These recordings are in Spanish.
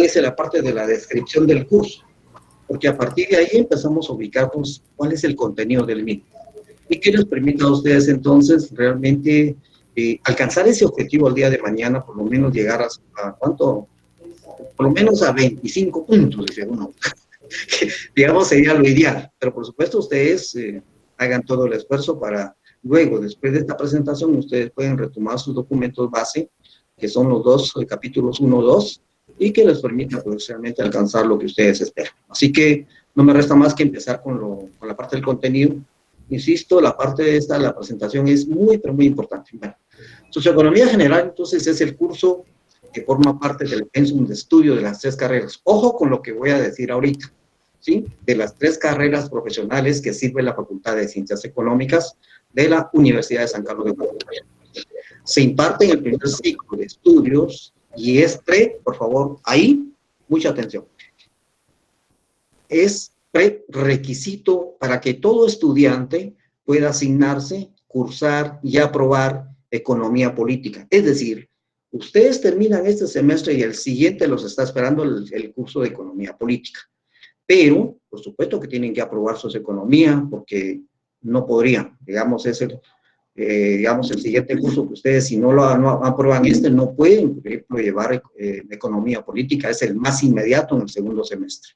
aparece la parte de la descripción del curso, porque a partir de ahí empezamos a ubicarnos cuál es el contenido del mismo y que les permita a ustedes entonces realmente alcanzar ese objetivo el día de mañana, por lo menos llegar a ¿cuánto? Por lo menos a 25 puntos, dice uno. Digamos, sería lo ideal, pero por supuesto ustedes hagan todo el esfuerzo para luego, después de esta presentación, ustedes pueden retomar sus documentos base, que son los dos capítulos 1, 2, y que les permita pues, realmente alcanzar lo que ustedes esperan. Así que no me resta más que empezar con la parte del contenido. Insisto, la parte de esta, la presentación es muy, pero muy importante. Bueno, Socioeconomía General, entonces, es el curso que forma parte del pensum de estudio de las 3 carreras. Ojo con lo que voy a decir ahorita, ¿sí? De las 3 carreras profesionales que sirve la Facultad de Ciencias Económicas de la Universidad de San Carlos de Guatemala. Se imparte en el primer ciclo de estudios y es por favor, ahí, mucha atención. Es prerequisito para que todo estudiante pueda asignarse, cursar y aprobar economía política. Es decir, ustedes terminan este semestre y el siguiente los está esperando el curso de economía política. Pero, por supuesto que tienen que aprobar socioeconomía porque no podrían, digamos, digamos, el siguiente curso que ustedes, si no aprueban no pueden, por ejemplo, llevar economía política, es el más inmediato en el segundo semestre.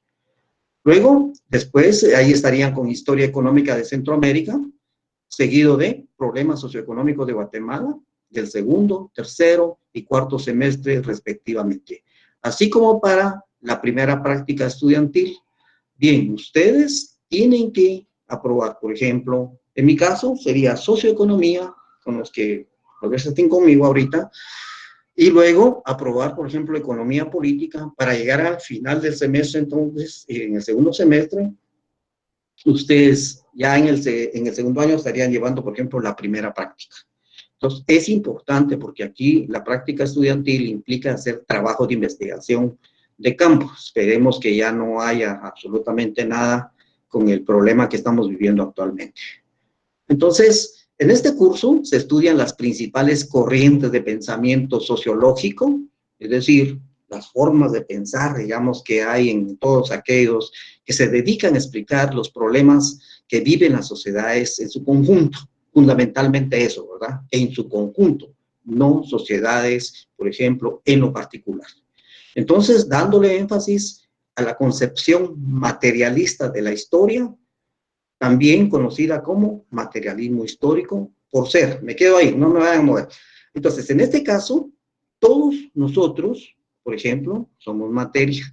Luego, después, ahí estarían con Historia Económica de Centroamérica, seguido de Problemas Socioeconómicos de Guatemala, del segundo, tercero y cuarto semestre, respectivamente. Así como para la primera práctica estudiantil. Bien, ustedes tienen que aprobar, por ejemplo, en mi caso sería Socioeconomía, con los que tal vez estén conmigo ahorita, y luego aprobar, por ejemplo, Economía Política para llegar al final del semestre, entonces, en el segundo semestre, ustedes ya en el segundo año estarían llevando, por ejemplo, la primera práctica. Entonces, es importante porque aquí la práctica estudiantil implica hacer trabajo de investigación de campo. Esperemos que ya no haya absolutamente nada con el problema que estamos viviendo actualmente. Entonces, en este curso se estudian las principales corrientes de pensamiento sociológico, es decir, las formas de pensar, digamos, que hay en todos aquellos que se dedican a explicar los problemas que viven las sociedades en su conjunto. Fundamentalmente eso, ¿verdad? En su conjunto, no sociedades, por ejemplo, en lo particular. Entonces, dándole énfasis a la concepción materialista de la historia, también conocida como materialismo histórico, por ser, me quedo ahí, no me vayan a mover. Entonces, en este caso, todos nosotros, por ejemplo, somos materia.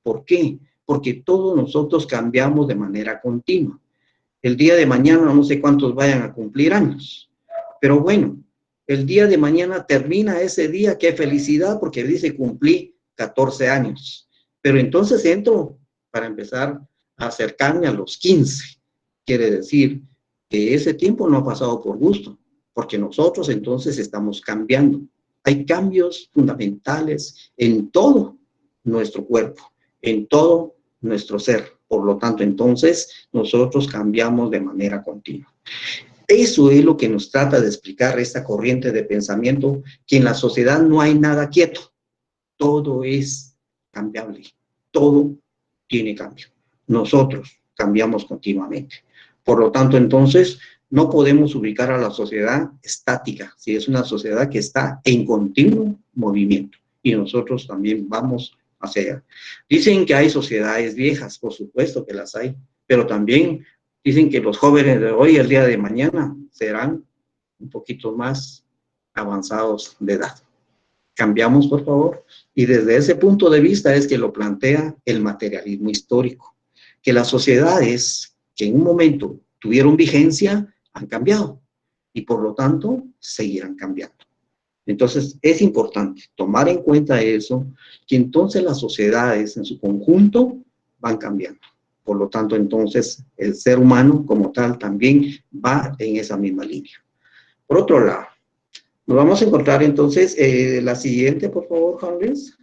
¿Por qué? Porque todos nosotros cambiamos de manera continua. El día de mañana no sé cuántos vayan a cumplir años, pero bueno, el día de mañana termina ese día, qué felicidad, porque dice cumplí 14 años. Pero entonces entro, para empezar, a acercarme a los 15. Quiere decir que ese tiempo no ha pasado por gusto, porque nosotros entonces estamos cambiando. Hay cambios fundamentales en todo nuestro cuerpo, en todo nuestro ser. Por lo tanto, entonces, nosotros cambiamos de manera continua. Eso es lo que nos trata de explicar esta corriente de pensamiento, que en la sociedad no hay nada quieto. Todo es cambiable. Todo tiene cambio. Nosotros cambiamos continuamente. Por lo tanto, entonces, no podemos ubicar a la sociedad estática, si es una sociedad que está en continuo movimiento. Y nosotros también vamos hacia allá. Dicen que hay sociedades viejas, por supuesto que las hay, pero también dicen que los jóvenes de hoy, el día de mañana, serán un poquito más avanzados de edad. Cambiamos, por favor. Y desde ese punto de vista es que lo plantea el materialismo histórico, que las sociedades que en un momento tuvieron vigencia han cambiado y por lo tanto seguirán cambiando. Entonces es importante tomar en cuenta eso, que entonces las sociedades en su conjunto van cambiando. Por lo tanto, entonces el ser humano como tal también va en esa misma línea. Por otro lado, nos vamos a encontrar entonces la siguiente, por favor, Juan Luis.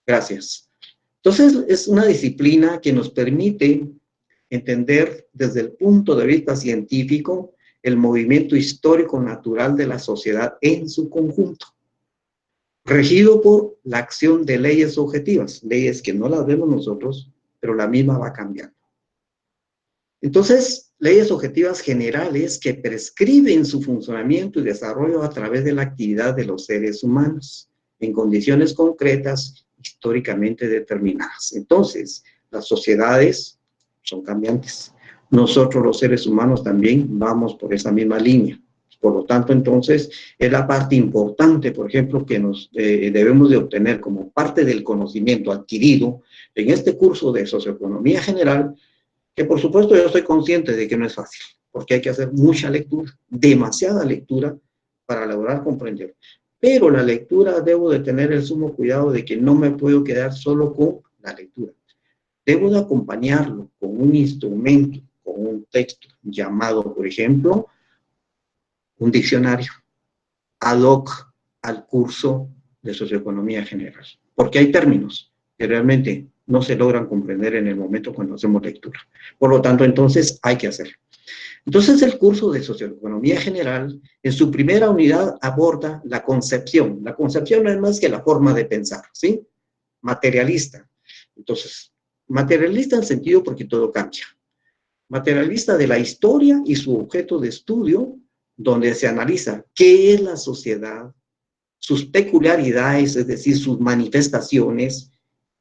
Gracias. Entonces, es una disciplina que nos permite entender desde el punto de vista científico el movimiento histórico natural de la sociedad en su conjunto. regido por la acción de leyes objetivas, leyes que no las vemos nosotros, pero la misma va cambiando. Entonces, leyes objetivas generales que prescriben su funcionamiento y desarrollo a través de la actividad de los seres humanos, en condiciones concretas, históricamente determinadas. Entonces, las sociedades son cambiantes. Nosotros los seres humanos también vamos por esa misma línea. Por lo tanto, entonces, es la parte importante, por ejemplo, que nos debemos de obtener como parte del conocimiento adquirido en este curso de Socioeconomía General, que por supuesto yo estoy consciente de que no es fácil, porque hay que hacer mucha lectura, demasiada lectura para lograr comprender. Pero la lectura debo de tener el sumo cuidado de que no me puedo quedar solo con la lectura. Debo de acompañarlo con un instrumento, con un texto llamado, por ejemplo, un diccionario ad hoc al curso de Socioeconomía General. Porque hay términos que realmente no se logran comprender en el momento cuando hacemos lectura. Por lo tanto, entonces hay que hacerlo. Entonces, el curso de Socioeconomía General, en su primera unidad, aborda la concepción. La concepción no es más que la forma de pensar, ¿sí? Materialista. Entonces, materialista en sentido porque todo cambia. Materialista de la historia y su objeto de estudio, donde se analiza qué es la sociedad, sus peculiaridades, es decir, sus manifestaciones,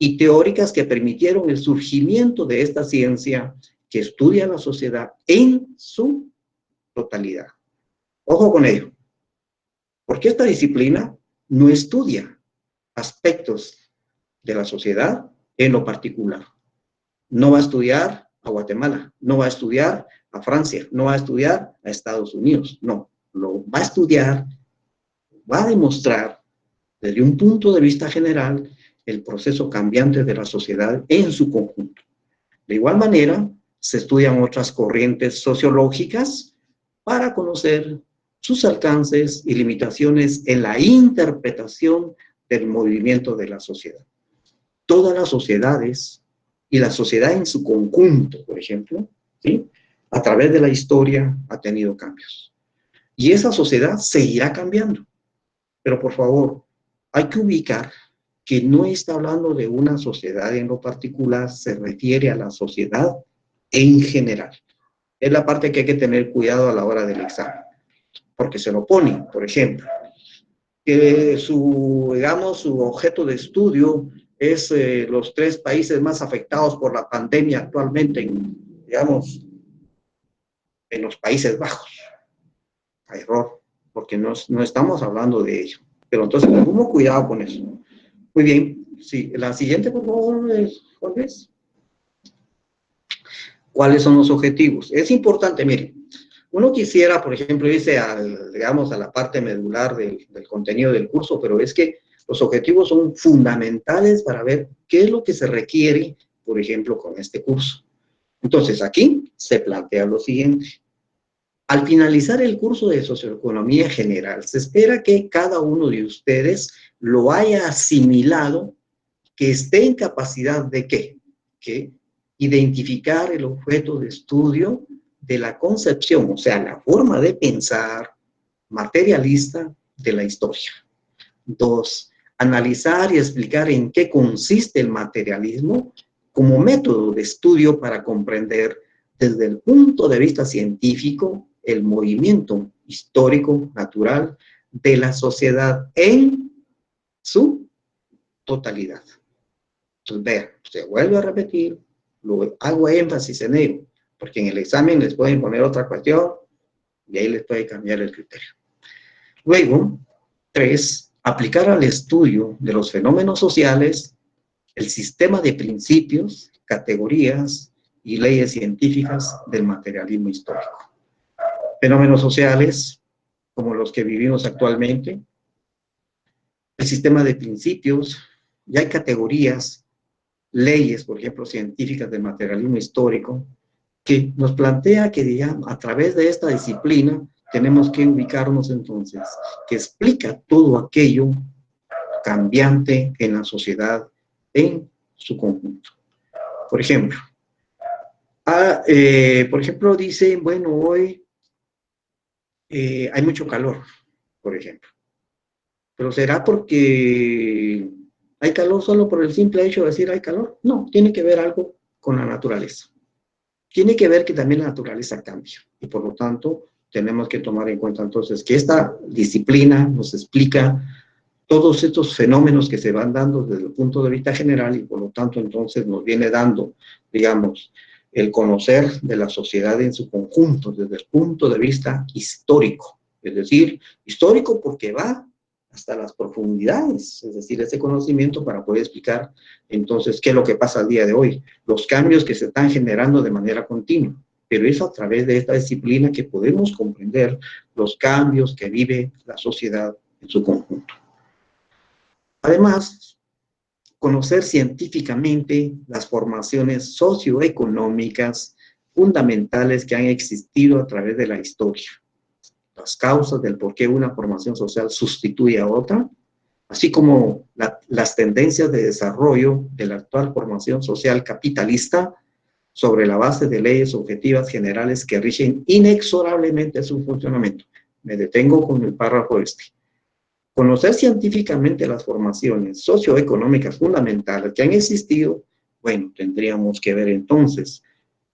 y teóricas que permitieron el surgimiento de esta ciencia que estudia la sociedad en su totalidad. Ojo con ello, porque esta disciplina no estudia aspectos de la sociedad en lo particular. No va a estudiar a Guatemala, no va a estudiar a Francia, no va a estudiar a Estados Unidos, no, lo va a estudiar, va a demostrar desde un punto de vista general el proceso cambiante de la sociedad en su conjunto. De igual manera, se estudian otras corrientes sociológicas para conocer sus alcances y limitaciones en la interpretación del movimiento de la sociedad. Todas las sociedades y la sociedad en su conjunto, por ejemplo, ¿sí? A través de la historia ha tenido cambios. Y esa sociedad seguirá cambiando. Pero por favor, hay que ubicar que no está hablando de una sociedad en lo particular, se refiere a la sociedad en general. Es la parte que hay que tener cuidado a la hora del examen, porque se lo ponen, por ejemplo, que digamos, su objeto de estudio es los 3 países más afectados por la pandemia actualmente, digamos, en los Países Bajos. Error, porque no estamos hablando de ello. Pero entonces, tengamos cuidado con eso. Muy bien, sí, la siguiente, por favor, Jorge. ¿Cuáles son los objetivos? Es importante, miren, uno quisiera, por ejemplo, irse digamos, a la parte medular del contenido del curso, pero es que los objetivos son fundamentales para ver qué es lo que se requiere, por ejemplo, con este curso. Entonces, aquí se plantea lo siguiente. Al finalizar el curso de Socioeconomía General, se espera que cada uno de ustedes lo haya asimilado, que esté en capacidad de ¿qué? Que identificar el objeto de estudio de la concepción, o sea, la forma de pensar materialista de la historia. 2, analizar y explicar en qué consiste el materialismo como método de estudio para comprender desde el punto de vista científico el movimiento histórico natural de la sociedad en su totalidad. Entonces, vean, se vuelve a repetir, lo hago énfasis en ello, porque en el examen les pueden poner otra cuestión y ahí les puede cambiar el criterio. Luego, 3, aplicar al estudio de los fenómenos sociales el sistema de principios, categorías y leyes científicas del materialismo histórico. Fenómenos sociales, como los que vivimos actualmente, el sistema de principios, ya hay categorías, leyes, por ejemplo, científicas del materialismo histórico, que nos plantea que, digamos, a través de esta disciplina tenemos que ubicarnos entonces, que explica todo aquello cambiante en la sociedad en su conjunto. Por ejemplo, dice, bueno, hoy hay mucho calor, por ejemplo. Pero ¿será porque hay calor solo por el simple hecho de decir hay calor? No, tiene que ver algo con la naturaleza. Tiene que ver que también la naturaleza cambia. Y por lo tanto, tenemos que tomar en cuenta entonces que esta disciplina nos explica todos estos fenómenos que se van dando desde el punto de vista general y por lo tanto entonces nos viene dando, digamos, el conocer de la sociedad en su conjunto desde el punto de vista histórico. Es decir, histórico porque va hasta las profundidades, es decir, ese conocimiento para poder explicar entonces qué es lo que pasa al día de hoy, los cambios que se están generando de manera continua. Pero es a través de esta disciplina que podemos comprender los cambios que vive la sociedad en su conjunto. Además, conocer científicamente las formaciones socioeconómicas fundamentales que han existido a través de la historia, las causas del por qué una formación social sustituye a otra, así como las tendencias de desarrollo de la actual formación social capitalista sobre la base de leyes objetivas generales que rigen inexorablemente su funcionamiento. Me detengo con el párrafo este. Conocer científicamente las formaciones socioeconómicas fundamentales que han existido, bueno, tendríamos que ver entonces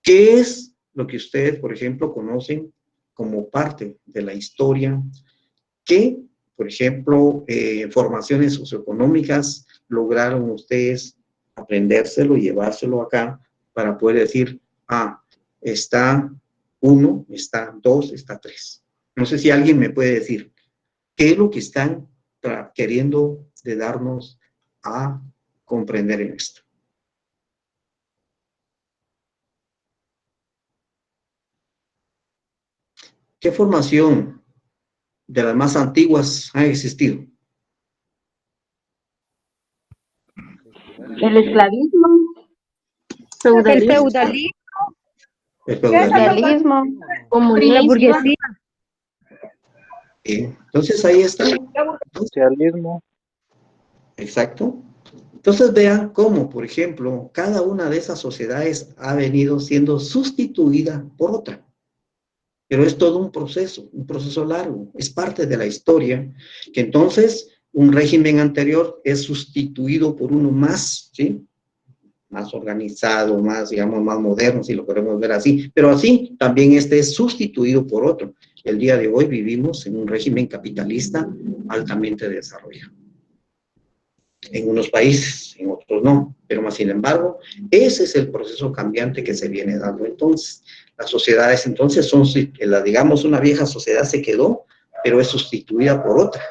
qué es lo que ustedes, por ejemplo, conocen como parte de la historia, qué, por ejemplo, formaciones socioeconómicas lograron ustedes aprendérselo y llevárselo acá para poder decir, ah, está 1, está 2, está 3. No sé si alguien me puede decir, ¿qué es lo que están queriendo de darnos a comprender en esto? ¿Qué formación de las más antiguas ha existido? El esclavismo, El feudalismo, feudalismo, El feudalismo. socialismo, la comunismo, burguesía. Entonces ahí está. Socialismo. Exacto. Entonces vean cómo, por ejemplo, cada una de esas sociedades ha venido siendo sustituida por otra. Pero es todo un proceso largo, es parte de la historia, que entonces un régimen anterior es sustituido por uno más, ¿sí? Más organizado, más, digamos, más moderno, si lo queremos ver así, pero así también este es sustituido por otro. El día de hoy vivimos en un régimen capitalista altamente desarrollado. En unos países, en otros no, pero más sin embargo, ese es el proceso cambiante que se viene dando entonces. Las sociedades entonces son, digamos, una vieja sociedad se quedó, pero es sustituida por otra,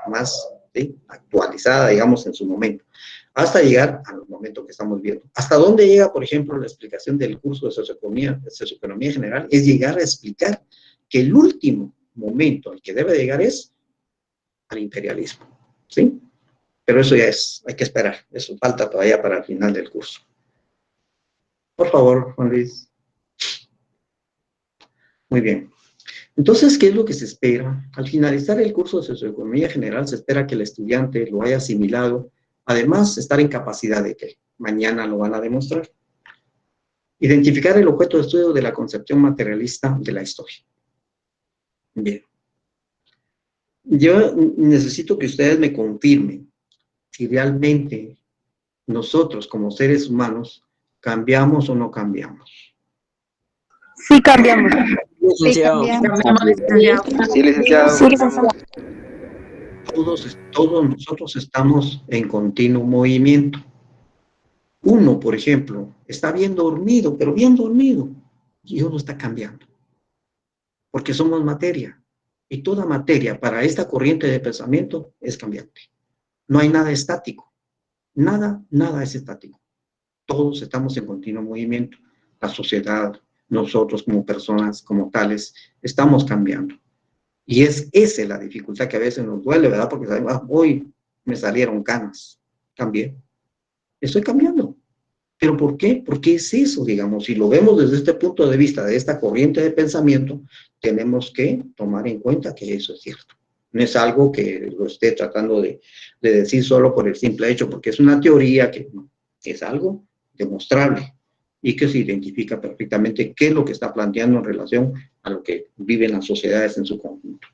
más, ¿sí?, actualizada, digamos, en su momento, hasta llegar al momento que estamos viendo. ¿Hasta dónde llega, por ejemplo, la explicación del curso de socioeconomía general? Es llegar a explicar que el último momento al que debe llegar es al imperialismo, ¿sí? Pero eso ya es, hay que esperar, eso falta todavía para el final del curso. Por favor, Juan Luis. Muy bien. Entonces, ¿qué es lo que se espera? Al finalizar el curso de socioeconomía general, se espera que el estudiante lo haya asimilado, además, estar en capacidad de que mañana lo van a demostrar. Identificar el objeto de estudio de la concepción materialista de la historia. Bien. Yo necesito que ustedes me confirmen si realmente nosotros como seres humanos cambiamos o no cambiamos. Sí, cambiamos. sí, Licenciado. cambiamos. Sí, licenciado. Sí, licenciado. Todos nosotros estamos en continuo movimiento. Uno, por ejemplo, está bien dormido, pero bien dormido, y uno está cambiando, porque somos materia, y toda materia para esta corriente de pensamiento es cambiante. No hay nada estático, nada es estático. Todos estamos en continuo movimiento. La sociedad, nosotros como personas, como tales, estamos cambiando. Y es esa la dificultad que a veces nos duele, ¿verdad? Porque sabemos, hoy me salieron canas. También. Estoy cambiando. ¿Pero por qué? Porque es eso, digamos. Si lo vemos desde este punto de vista, de esta corriente de pensamiento, tenemos que tomar en cuenta que eso es cierto. No es algo que lo esté tratando de decir solo por el simple hecho, porque es una teoría que no, es algo demostrable y que se identifica perfectamente qué es lo que está planteando en relación a lo que viven las sociedades en su conjunto.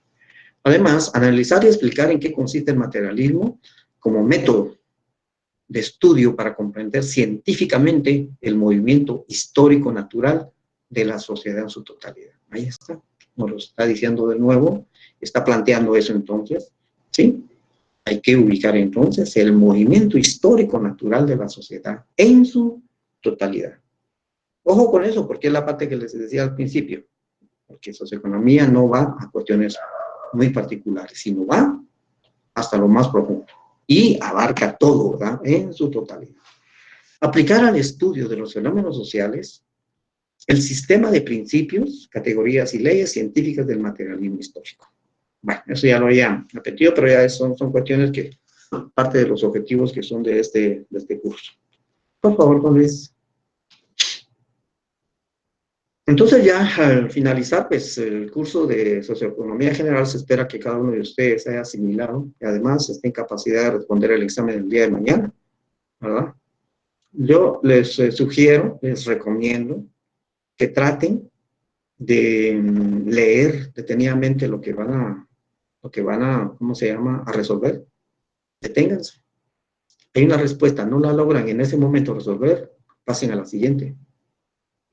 Además, analizar y explicar en qué consiste el materialismo como método de estudio para comprender científicamente el movimiento histórico natural de la sociedad en su totalidad. Ahí está, nos lo está diciendo de nuevo, está planteando eso entonces, ¿sí? Hay que ubicar entonces el movimiento histórico natural de la sociedad en su totalidad. Ojo con eso, porque es la parte que les decía al principio, porque socioeconomía no va a cuestiones muy particulares, sino va hasta lo más profundo y abarca todo, ¿verdad? En su totalidad. Aplicar al estudio de los fenómenos sociales el sistema de principios, categorías y leyes científicas del materialismo histórico. Bueno, eso ya lo había repetido, pero ya son cuestiones que parte de los objetivos que son de este curso. Por favor, Juan Luis. Entonces ya al finalizar, pues el curso de Socioeconomía General se espera que cada uno de ustedes haya asimilado y además esté en capacidad de responder el examen el día de mañana, ¿verdad? Yo les sugiero, les recomiendo que traten de leer detenidamente lo que van a, ¿cómo se llama?, a resolver. Deténganse. Hay una respuesta, no la logran en ese momento resolver, pasen a la siguiente.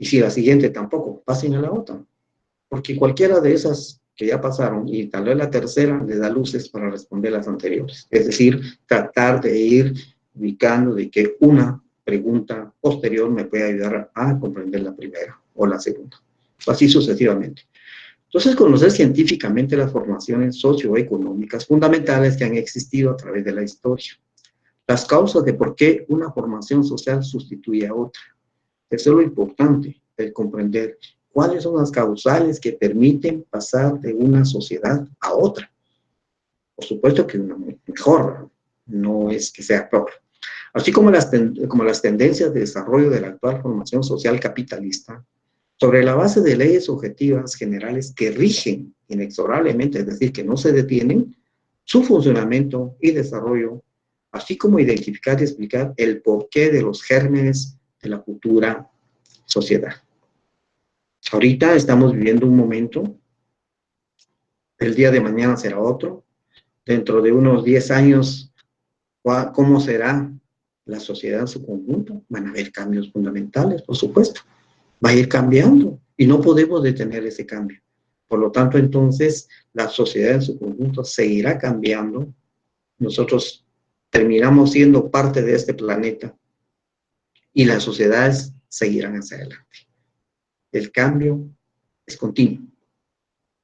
Y si la siguiente tampoco, pasen a la otra. Porque cualquiera de esas que ya pasaron y tal vez la tercera les da luces para responder las anteriores. Es decir, tratar de ir ubicando de que una pregunta posterior me puede ayudar a comprender la primera o la segunda. Así sucesivamente. Entonces, conocer científicamente las formaciones socioeconómicas fundamentales que han existido a través de la historia. Las causas de por qué una formación social sustituye a otra. Eso es lo importante, el comprender cuáles son las causales que permiten pasar de una sociedad a otra. Por supuesto que una mejor, no es que sea peor. Así como las tendencias de desarrollo de la actual formación social capitalista, sobre la base de leyes objetivas generales que rigen inexorablemente, es decir, que no se detienen, su funcionamiento y desarrollo, así como identificar y explicar el porqué de los gérmenes de la futura sociedad. Ahorita estamos viviendo un momento, el día de mañana será otro, dentro de unos 10 años, ¿cómo será la sociedad en su conjunto? Van a haber cambios fundamentales, por supuesto. Va a ir cambiando y no podemos detener ese cambio. Por lo tanto, entonces, la sociedad en su conjunto seguirá cambiando. Nosotros terminamos siendo parte de este planeta y las sociedades seguirán hacia adelante. El cambio es continuo.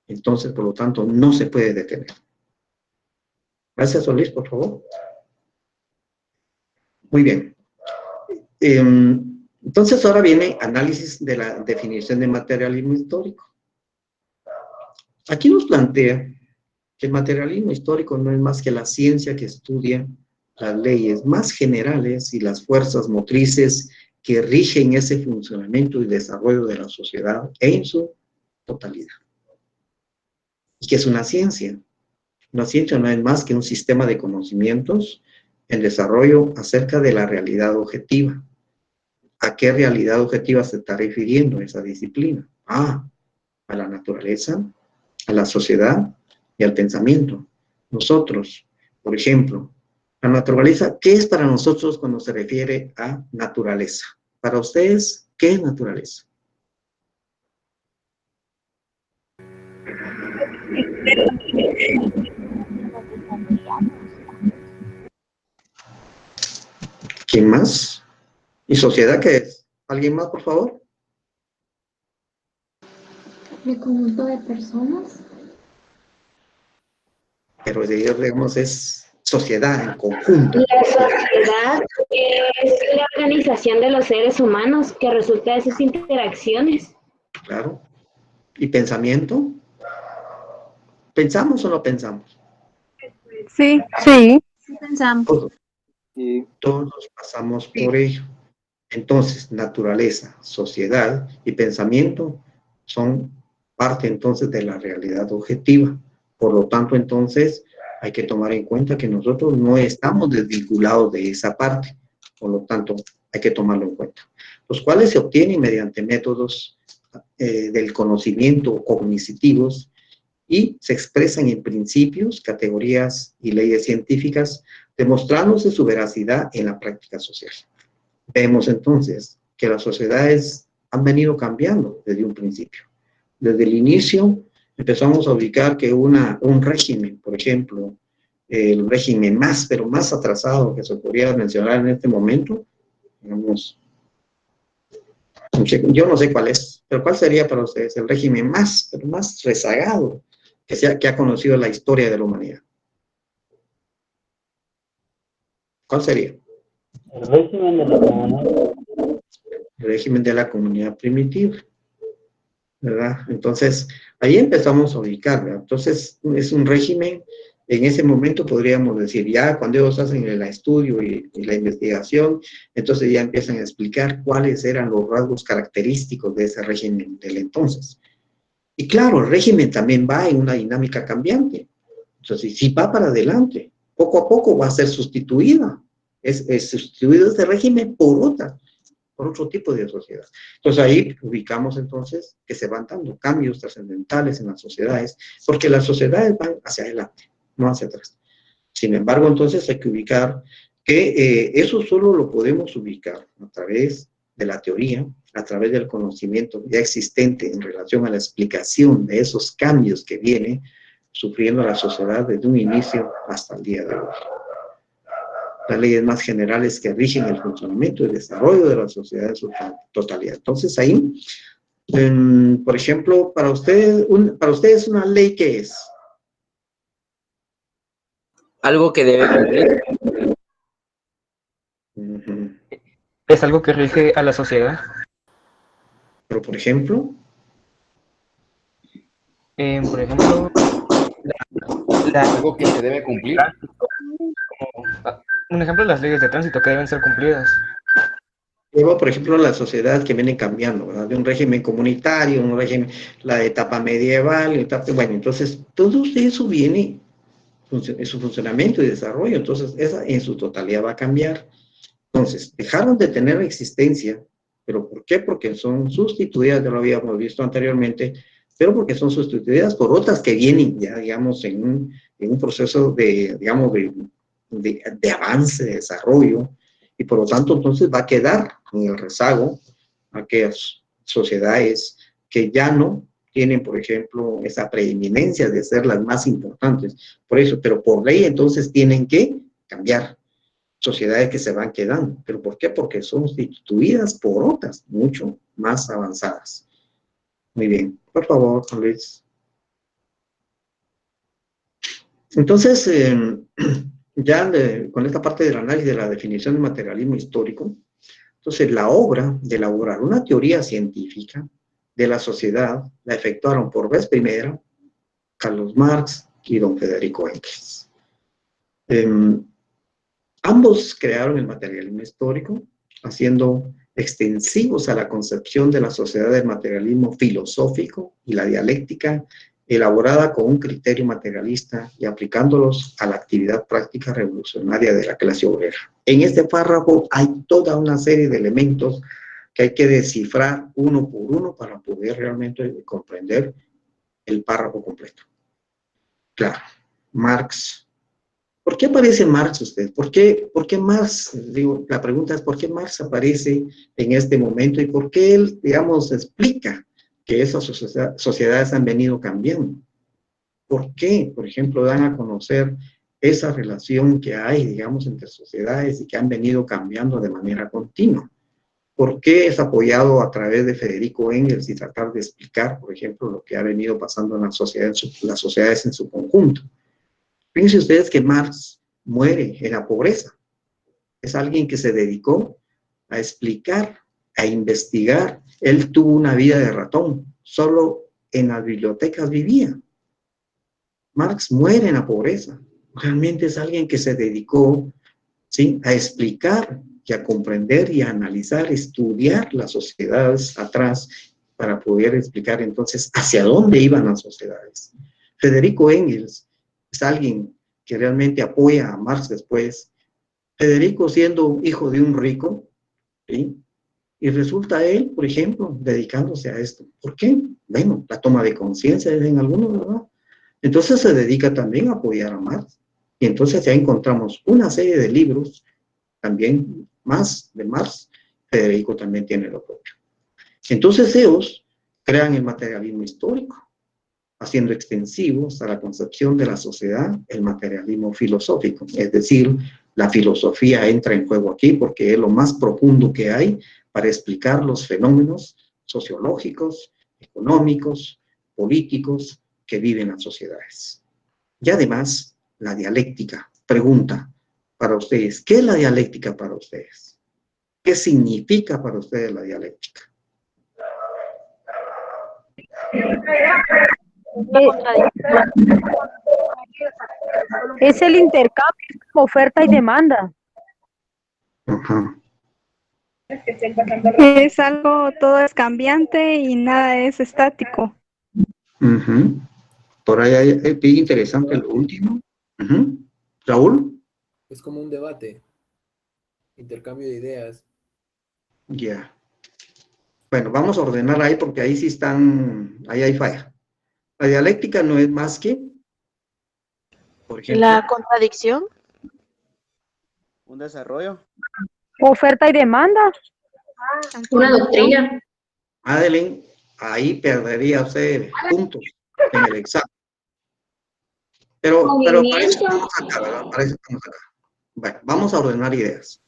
Entonces, por lo tanto, no se puede detener. Gracias, Solís, por favor. Muy bien. Entonces, ahora viene análisis de la definición de materialismo histórico. Aquí nos plantea que el materialismo histórico no es más que la ciencia que estudia las leyes más generales y las fuerzas motrices que rigen ese funcionamiento y desarrollo de la sociedad en su totalidad. ¿Y qué es una ciencia? Una ciencia no es más que un sistema de conocimientos en desarrollo acerca de la realidad objetiva. ¿A qué realidad objetiva se está refiriendo esa disciplina? A la naturaleza, a la sociedad y al pensamiento. Nosotros, por ejemplo, la naturaleza, ¿qué es para nosotros cuando se refiere a naturaleza? Para ustedes, ¿qué es naturaleza? ¿Quién más? ¿Y sociedad qué es? ¿Alguien más, por favor? ¿El conjunto de personas? Pero digamos es sociedad en conjunto. La sociedad es la organización de los seres humanos que resulta de sus interacciones. Claro. ¿Y pensamiento? ¿Pensamos o no pensamos? Sí. Sí. Sí, pensamos. Todos pasamos por ello. Entonces, naturaleza, sociedad y pensamiento son parte entonces de la realidad objetiva. Por lo tanto, entonces, hay que tomar en cuenta que nosotros no estamos desvinculados de esa parte. Por lo tanto, hay que tomarlo en cuenta. Los cuales se obtienen mediante métodos del conocimiento cognitivos y se expresan en principios, categorías y leyes científicas, demostrándose su veracidad en la práctica social. Vemos entonces que las sociedades han venido cambiando desde un principio. Desde el inicio empezamos a ubicar que un régimen, por ejemplo, el régimen más, pero más atrasado que se podría mencionar en este momento, digamos, yo no sé cuál es, pero ¿cuál sería para ustedes el régimen más, pero más rezagado que ha conocido la historia de la humanidad? ¿Cuál sería? El régimen de la comunidad. El régimen de la comunidad primitiva, ¿verdad? Entonces, ahí empezamos a ubicar, ¿verdad? Entonces, es un régimen, en ese momento podríamos decir, ya cuando ellos hacen el estudio y la investigación, entonces ya empiezan a explicar cuáles eran los rasgos característicos de ese régimen del entonces. Y claro, el régimen también va en una dinámica cambiante. Entonces, si va para adelante, poco a poco va a ser sustituida. Es sustituido este régimen por otro tipo de sociedad. Entonces ahí ubicamos entonces que se van dando cambios trascendentales en las sociedades, porque las sociedades van hacia adelante, no hacia atrás. Sin embargo, entonces hay que ubicar que eso solo lo podemos ubicar a través de la teoría, a través del conocimiento ya existente en relación a la explicación de esos cambios que viene sufriendo la sociedad desde un inicio hasta el día de hoy. Las leyes más generales que rigen el funcionamiento y el desarrollo de la sociedad en su totalidad. Entonces ahí, por ejemplo, para ustedes una ley, ¿qué es? Algo que debe cumplir. Es algo que rige a la sociedad. Pero, por ejemplo, algo que se debe cumplir. Un ejemplo, las leyes de tránsito que deben ser cumplidas. Luego, por ejemplo, las sociedades que vienen cambiando, ¿verdad? De un régimen comunitario, un régimen, la etapa medieval, bueno, entonces todo eso viene en su funcionamiento y desarrollo, entonces esa en su totalidad va a cambiar. Entonces, dejaron de tener existencia, ¿pero por qué? Porque son sustituidas, ya lo habíamos visto anteriormente, pero porque son sustituidas por otras que vienen ya, digamos, en un proceso de, digamos, de avance, de desarrollo, y por lo tanto entonces va a quedar en el rezago aquellas sociedades que ya no tienen, por ejemplo, esa preeminencia de ser las más importantes. Por eso, pero por ley entonces tienen que cambiar. Sociedades que se van quedando. ¿Pero por qué? Porque son sustituidas por otras mucho más avanzadas. Muy bien. Por favor, Luis. Entonces, ya con esta parte del análisis de la definición de materialismo histórico, entonces la obra de elaborar una teoría científica de la sociedad la efectuaron por vez primera Carlos Marx y don Federico Engels. Ambos crearon el materialismo histórico, haciendo extensivos a la concepción de la sociedad del materialismo filosófico y la dialéctica elaborada con un criterio materialista y aplicándolos a la actividad práctica revolucionaria de la clase obrera. En este párrafo hay toda una serie de elementos que hay que descifrar uno por uno para poder realmente comprender el párrafo completo. Claro, Marx. ¿Por qué aparece Marx usted? ¿Por qué Marx? Digo, la pregunta es ¿por qué Marx aparece en este momento y por qué él, digamos, explica que esas sociedades han venido cambiando? ¿Por qué, por ejemplo, dan a conocer esa relación que hay, digamos, entre sociedades y que han venido cambiando de manera continua? ¿Por qué es apoyado a través de Federico Engels y tratar de explicar, por ejemplo, lo que ha venido pasando en las sociedades en su conjunto? Fíjense ustedes que Marx muere en la pobreza. Es alguien que se dedicó a explicar, a investigar. Él tuvo una vida de ratón. Solo en las bibliotecas vivía. Marx muere en la pobreza. Realmente es alguien que se dedicó, ¿sí?, a explicar y a comprender y a analizar, estudiar las sociedades atrás para poder explicar entonces hacia dónde iban las sociedades. Federico Engels es alguien que realmente apoya a Marx después. Federico siendo hijo de un rico, ¿sí?, y resulta él, por ejemplo, dedicándose a esto. ¿Por qué? Bueno, la toma de conciencia, dicen algunos, ¿verdad? Entonces se dedica también a apoyar a Marx. Y entonces ya encontramos una serie de libros, también más de Marx. Federico también tiene lo propio. Entonces ellos crean el materialismo histórico, haciendo extensivos a la concepción de la sociedad el materialismo filosófico. Es decir, la filosofía entra en juego aquí porque es lo más profundo que hay para explicar los fenómenos sociológicos, económicos, políticos que viven las sociedades. Y además, la dialéctica. Pregunta para ustedes, ¿qué es la dialéctica para ustedes? ¿Qué significa para ustedes la dialéctica? Es el intercambio, es como oferta y demanda. Ajá. Es algo, todo es cambiante y nada es estático. Ujú. Por ahí es bien interesante lo último. Ujú. Raúl. Es como un debate, intercambio de ideas. Ya. Bueno, vamos a ordenar ahí porque ahí sí están, ahí hay falla. La dialéctica no es más que, por ejemplo, La contradicción. Un desarrollo. Oferta y demanda. Una doctrina. Adeline, ahí perdería usted puntos en el examen. Pero para eso estamos acá, ¿verdad? Para eso estamos acá. Bueno, vamos a ordenar ideas.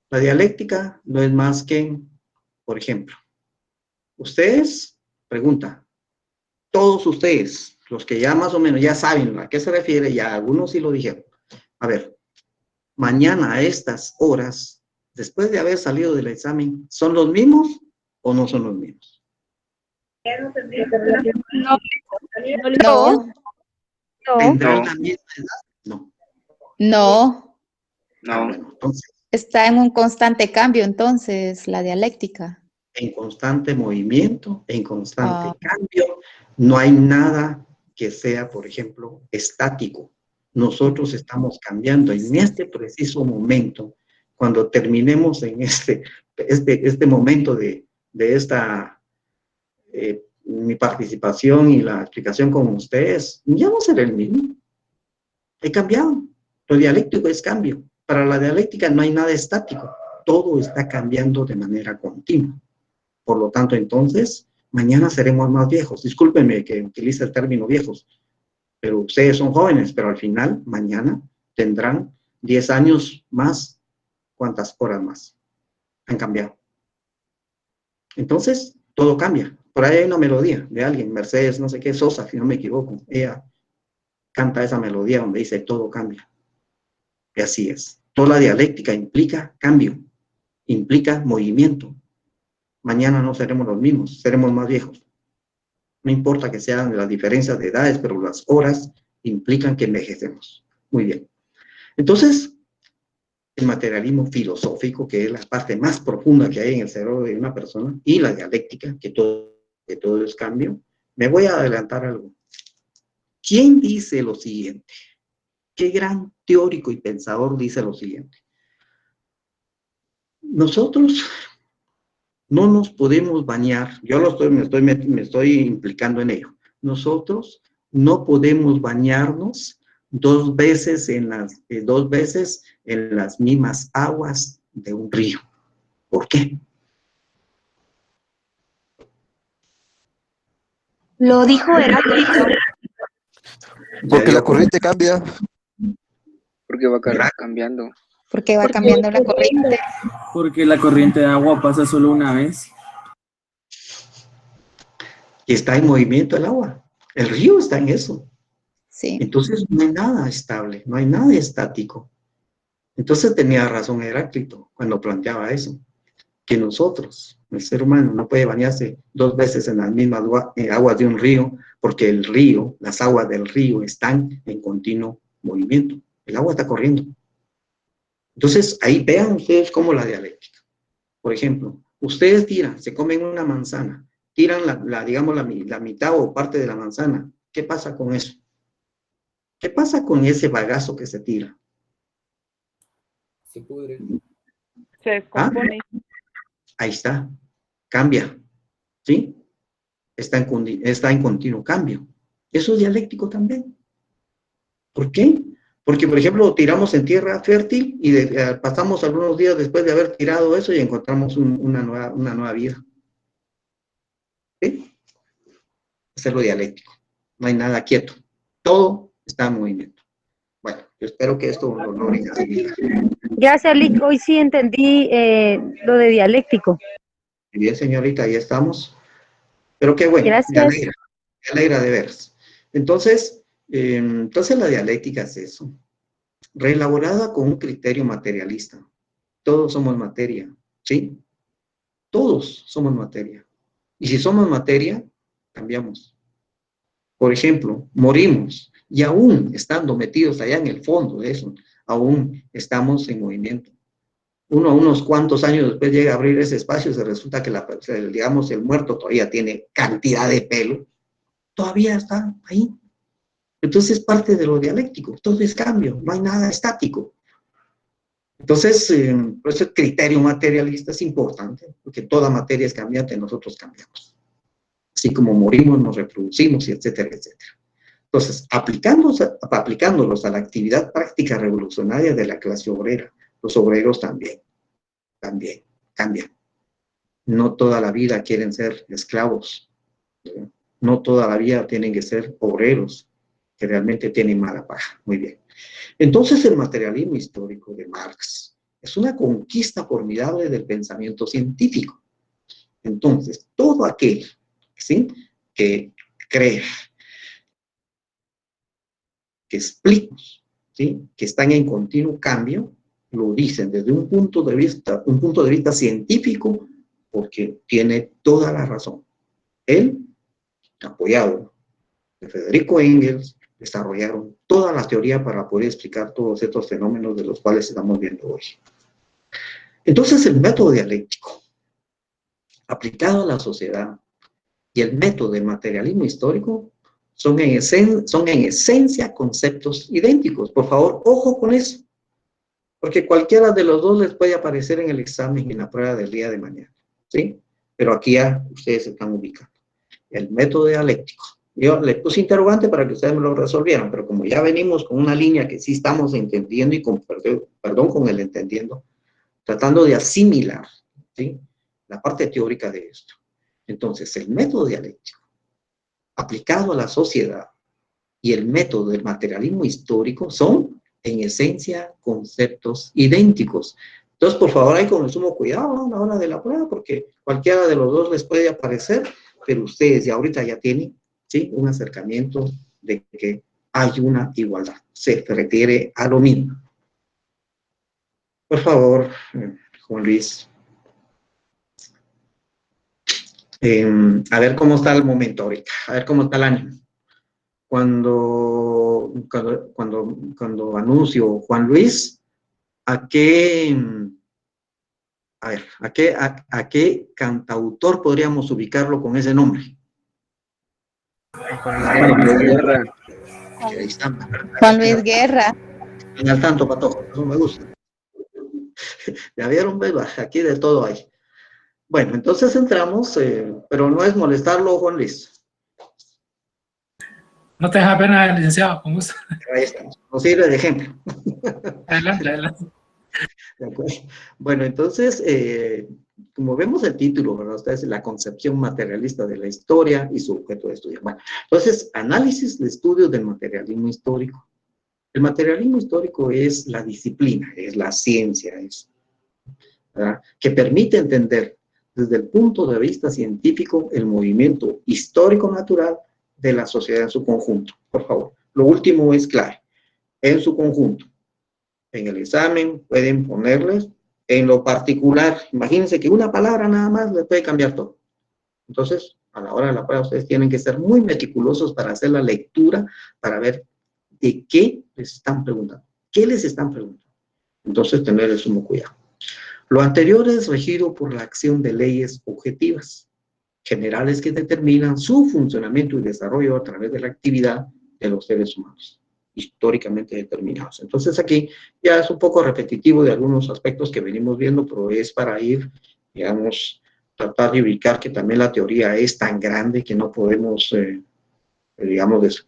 La dialéctica no es más que, por ejemplo, ustedes, pregunta, todos ustedes, los que ya más o menos ya saben a qué se refiere, ya algunos sí lo dijeron. A ver, mañana a estas horas, después de haber salido del examen, ¿son los mismos o no son los mismos? No. ¿Tendrán la misma edad? No. No, Bueno, entonces, está en un constante cambio entonces la dialéctica. en constante movimiento, en constante cambio, no hay nada que sea, por ejemplo, estático. Nosotros estamos cambiando en este preciso momento, cuando terminemos en este momento de esta, mi participación y la explicación con ustedes, ya no será el mismo. He cambiado. Lo dialéctico es cambio. Para la dialéctica no hay nada estático. Todo está cambiando de manera continua. Por lo tanto, entonces, mañana seremos más viejos. Discúlpenme que utilice el término viejos, pero ustedes son jóvenes, pero al final, mañana, tendrán 10 años más. ¿Cuántas horas más? Han cambiado. Entonces, todo cambia. Por ahí hay una melodía de alguien, Mercedes, no sé qué, Sosa, si no me equivoco. Ella canta esa melodía donde dice todo cambia. Y así es. Toda la dialéctica implica cambio, implica movimiento. Mañana no seremos los mismos, seremos más viejos. No importa que sean las diferencias de edades, pero las horas implican que envejecemos. Muy bien. Entonces, el materialismo filosófico, que es la parte más profunda que hay en el cerebro de una persona, y la dialéctica, que todo es cambio. Me voy a adelantar algo. ¿Quién dice lo siguiente? ¿Qué gran teórico y pensador dice lo siguiente? Nosotros no nos podemos bañar, me estoy implicando en ello. Nosotros no podemos bañarnos dos veces en las mismas aguas de un río. ¿Por qué? Lo dijo Heráclito. Porque la corriente cambia. Porque va cambiando. Porque va cambiando la corriente. Porque la corriente de agua pasa solo una vez. Y está en movimiento el agua. El río está en eso. Sí. Entonces no hay nada estable, no hay nada estático. Entonces tenía razón Heráclito cuando planteaba eso, que nosotros, el ser humano, no puede bañarse dos veces en las mismas aguas de un río, porque el río, las aguas del río están en continuo movimiento. El agua está corriendo. Entonces, ahí vean ustedes cómo la dialéctica. Por ejemplo, ustedes se comen una manzana, tiran digamos, la mitad o parte de la manzana. ¿Qué pasa con eso? ¿Qué pasa con ese bagazo que se tira? Se pudre. Se descompone. Ahí está. Cambia. ¿Sí? Está en continuo cambio. Eso es dialéctico también. ¿Por qué? Porque, por ejemplo, tiramos en tierra fértil y pasamos algunos días después de haber tirado eso y encontramos una nueva vida. ¿Sí? Eso es lo dialéctico. No hay nada quieto. Todo está en movimiento. Bueno, yo espero que esto lo logren asimilar. Gracias, Lick. Hoy sí entendí lo de dialéctico. Bien, señorita, ahí estamos. Pero qué bueno, Gracias. me alegra de veros. Entonces la dialéctica es eso, reelaborada con un criterio materialista. Todos somos materia, ¿sí? Todos somos materia. Y si somos materia, cambiamos. Por ejemplo, morimos y aún estando metidos allá en el fondo de eso, aún estamos en movimiento. Unos cuantos años después llega a abrir ese espacio y se resulta que, digamos, el muerto todavía tiene cantidad de pelo, todavía está ahí. Entonces es parte de lo dialéctico, todo es cambio, no hay nada estático. Entonces, por eso el criterio materialista es importante, porque toda materia es cambiante, nosotros cambiamos. Así como morimos, nos reproducimos, y etcétera, etcétera. Entonces, aplicándolos a la actividad práctica revolucionaria de la clase obrera, los obreros también cambian. No toda la vida quieren ser esclavos, no toda la vida tienen que ser obreros, que realmente tienen mala paga. Muy bien. Entonces, el materialismo histórico de Marx es una conquista formidable del pensamiento científico. Entonces, todo aquel, ¿sí?, que crea, que explica, ¿sí?, que están en continuo cambio, lo dicen desde un punto de vista científico, porque tiene toda la razón. Él, apoyado de Federico Engels, desarrollaron toda la teoría para poder explicar todos estos fenómenos de los cuales estamos viendo hoy. Entonces, el método dialéctico aplicado a la sociedad y el método del materialismo histórico son en esencia conceptos idénticos. Por favor, ojo con eso, porque cualquiera de los dos les puede aparecer en el examen y en la prueba del día de mañana, ¿sí? Pero aquí ya ustedes se están ubicando. El método dialéctico. Yo le puse interrogante para que ustedes me lo resolvieran, pero como ya venimos con una línea que sí estamos entendiendo y con, perdón, con el entendiendo, tratando de asimilar, ¿sí?, la parte teórica de esto. Entonces, el método dialéctico aplicado a la sociedad y el método del materialismo histórico son, en esencia, conceptos idénticos. Entonces, por favor, hay con el sumo cuidado a la hora de la prueba, porque cualquiera de los dos les puede aparecer, pero ustedes ya ahorita ya tienen, ¿sí?, un acercamiento de que hay una igualdad. Se refiere a lo mismo. Por favor, Juan Luis. A ver cómo está el momento ahorita, a ver cómo está el ánimo. Cuando anuncio Juan Luis, ¿a qué cantautor podríamos ubicarlo con ese nombre? Juan Luis Guerra. Juan Luis Guerra. En al tanto, Patojo, eso me gusta. Ya vieron, aquí de todo hay. Bueno, entonces entramos, pero no es molestarlo, Juan Luis. No te deja pena, licenciado, con gusto. Ahí estamos, nos sirve de ejemplo. Adelante, adelante. De acuerdo. Bueno, entonces, como vemos el título, ¿verdad? Ustedes, la concepción materialista de la historia y su objeto de estudio. Bueno, entonces, análisis de estudios del materialismo histórico. El materialismo histórico es la disciplina, es la ciencia, ¿verdad?, que permite entender desde el punto de vista científico el movimiento histórico natural de la sociedad en su conjunto. Por favor, lo último es clave, en su conjunto. En el examen pueden ponerles en lo particular. Imagínense que una palabra nada más les puede cambiar todo. Entonces, a la hora de la prueba, ustedes tienen que ser muy meticulosos para hacer la lectura, para ver de qué les están preguntando. ¿Qué les están preguntando? Entonces, tener el sumo cuidado. Lo anterior es regido por la acción de leyes objetivas, generales que determinan su funcionamiento y desarrollo a través de la actividad de los seres humanos, históricamente determinados. Entonces aquí ya es un poco repetitivo de algunos aspectos que venimos viendo, pero es para ir, digamos, tratar de ubicar que también la teoría es tan grande que no podemos digamos,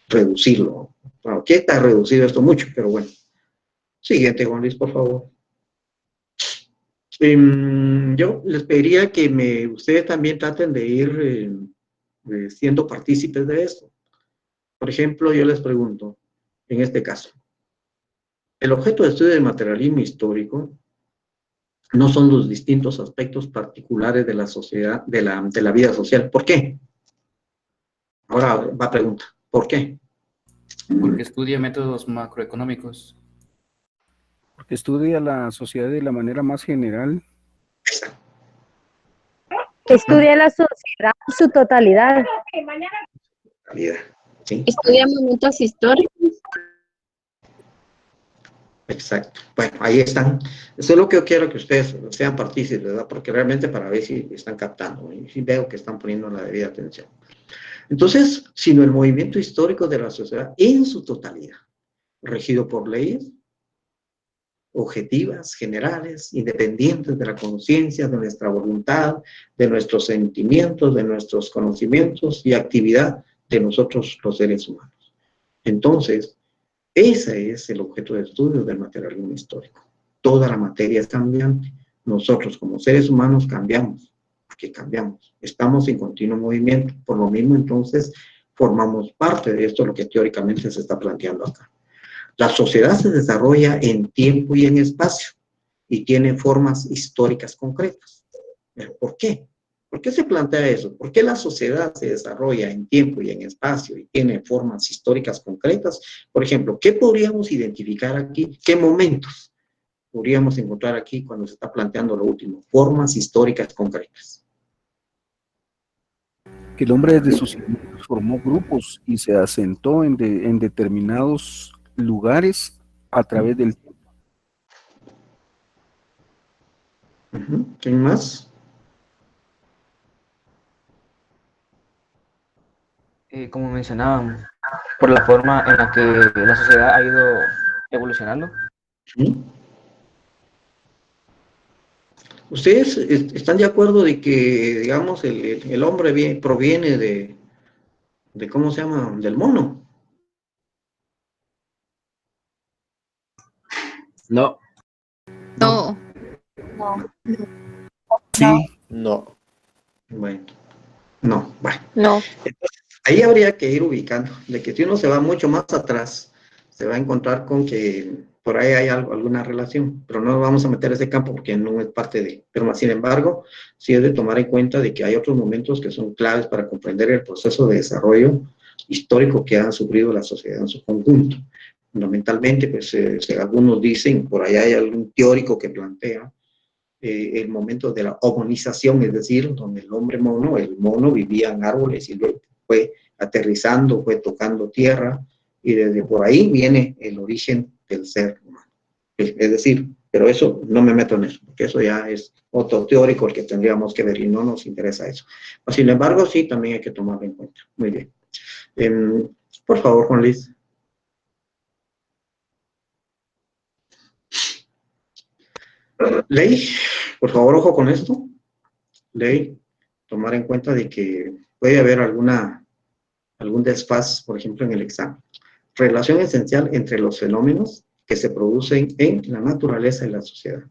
reducirlo. Bueno, ¿qué está reducido esto mucho? Pero bueno. Siguiente, Juan Luis, por favor. Yo les pediría que ustedes también traten de ir siendo partícipes de esto. Por ejemplo, yo les pregunto, en este caso, el objeto de estudio del materialismo histórico no son los distintos aspectos particulares de la sociedad, de la vida social. ¿Por qué? Ahora va a preguntar, ¿por qué? Porque estudia métodos macroeconómicos. Porque estudia la sociedad de la manera más general. Estudia la sociedad en su totalidad. ¿Sí? Estudia momentos históricos. Exacto. Bueno, ahí están. Eso es lo que yo quiero que ustedes sean partícipes, ¿verdad? Porque realmente para ver si están captando, y si veo que están poniendo la debida atención. Entonces, sino el movimiento histórico de la sociedad en su totalidad, regido por leyes objetivas, generales, independientes de la conciencia, de nuestra voluntad, de nuestros sentimientos, de nuestros conocimientos y actividad de nosotros los seres humanos. Entonces, ese es el objeto de estudio del materialismo histórico. Toda la materia es cambiante. Nosotros como seres humanos cambiamos, porque cambiamos. Estamos en continuo movimiento. Por lo mismo, entonces, formamos parte de esto, lo que teóricamente se está planteando acá. La sociedad se desarrolla en tiempo y en espacio y tiene formas históricas concretas. ¿Pero por qué? ¿Por qué se plantea eso? ¿Por qué la sociedad se desarrolla en tiempo y en espacio y tiene formas históricas concretas? Por ejemplo, ¿qué podríamos identificar aquí? ¿Qué momentos podríamos encontrar aquí cuando se está planteando lo último? Formas históricas concretas. Que el hombre desde sus inicios formó grupos y se asentó en determinados lugares a través del tiempo. ¿Quién más? Como mencionaban, por la forma en la que la sociedad ha ido evolucionando. ¿Ustedes están de acuerdo de que, digamos, el hombre proviene de, ¿cómo se llama?, del mono? No. No. Sí. No. Bueno. No, bueno. No. Entonces, ahí habría que ir ubicando, de que si uno se va mucho más atrás, se va a encontrar con que por ahí hay alguna relación, pero no vamos a meter ese campo porque no es parte de, pero sin embargo, sí es de tomar en cuenta de que hay otros momentos que son claves para comprender el proceso de desarrollo histórico que ha sufrido la sociedad en su conjunto. Fundamentalmente, pues algunos dicen, por ahí hay algún teórico que plantea el momento de la homonización, es decir, donde el mono vivía en árboles y luego fue aterrizando, fue tocando tierra, y desde por ahí viene el origen del ser humano. Es decir, pero eso no me meto en eso, porque eso ya es otro teórico el que tendríamos que ver y no nos interesa eso. Pero, sin embargo, sí, también hay que tomarlo en cuenta. Muy bien. Por favor, Juan Luis. Ley, por favor, ojo con esto. Ley, tomar en cuenta de que puede haber algún desfase, por ejemplo, en el examen. Relación esencial entre los fenómenos que se producen en la naturaleza y la sociedad.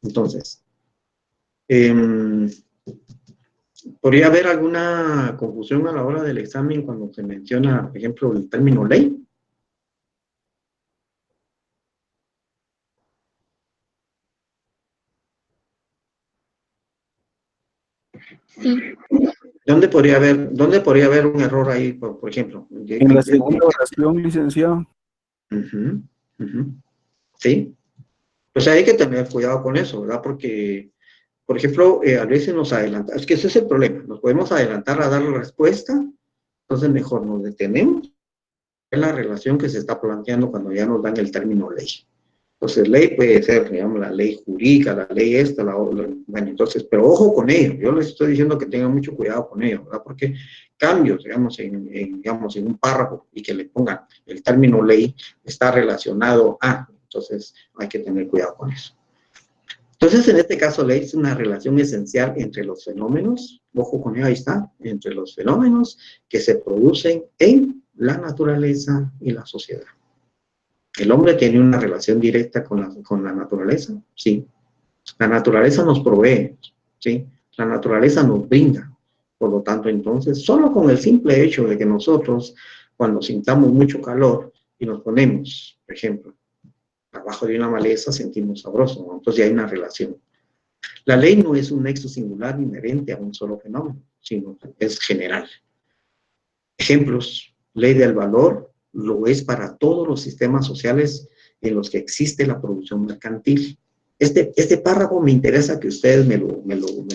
Entonces, ¿podría haber alguna confusión a la hora del examen cuando se menciona, por ejemplo, el término ley? Sí. ¿Dónde podría haber un error ahí, por ejemplo? En la segunda oración, licenciado. Sí. Pues hay que tener cuidado con eso, ¿verdad? Porque, por ejemplo, a veces nos adelantamos, es que ese es el problema, nos podemos adelantar a dar la respuesta, entonces mejor nos detenemos en la relación que se está planteando cuando ya nos dan el término ley. Entonces, ley puede ser, digamos, la ley jurídica, la ley esta, la otra, bueno, entonces, pero ojo con ello, yo les estoy diciendo que tengan mucho cuidado con ello, ¿verdad? Porque cambios, digamos, en un párrafo y que le pongan el término ley está relacionado a, entonces hay que tener cuidado con eso. Entonces, en este caso, ley es una relación esencial entre los fenómenos, ojo con ello, ahí está, entre los fenómenos que se producen en la naturaleza y la sociedad. ¿El hombre tiene una relación directa con la naturaleza? Sí. La naturaleza nos provee, ¿sí? La naturaleza nos brinda. Por lo tanto, entonces, solo con el simple hecho de que nosotros, cuando sintamos mucho calor y nos ponemos, por ejemplo, abajo de una maleza, sentimos sabroso, ¿no? Entonces ya hay una relación. La ley no es un nexo singular inherente a un solo fenómeno, sino es general. Ejemplos: ley del valor lo es para todos los sistemas sociales en los que existe la producción mercantil. Este párrafo me interesa que ustedes me lo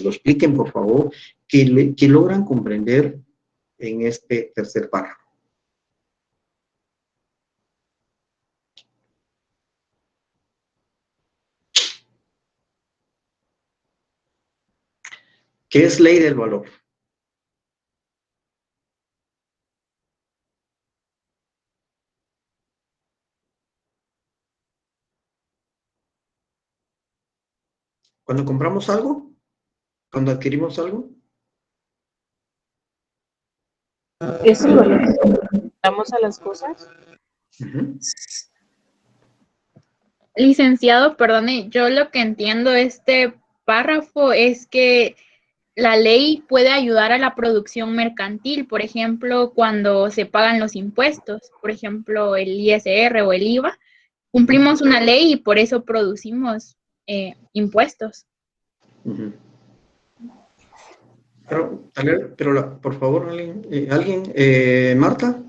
expliquen, por favor, que logran comprender en este tercer párrafo. ¿Qué es ley del valor? Cuando compramos algo, cuando adquirimos algo. ¿Es el valor que damos a las cosas? Licenciado, perdone, yo lo que entiendo de este párrafo es que la ley puede ayudar a la producción mercantil, por ejemplo, cuando se pagan los impuestos, por ejemplo, el ISR o el IVA, cumplimos una ley y por eso producimos impuestos. Pero por favor, Marta.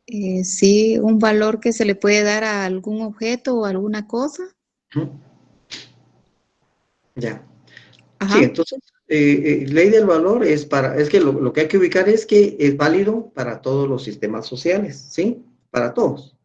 Sí, un valor que se le puede dar a algún objeto o alguna cosa. Ya. Ajá. Sí, entonces, ley del valor es que lo que hay que ubicar es que es válido para todos los sistemas sociales, ¿sí? Para todos.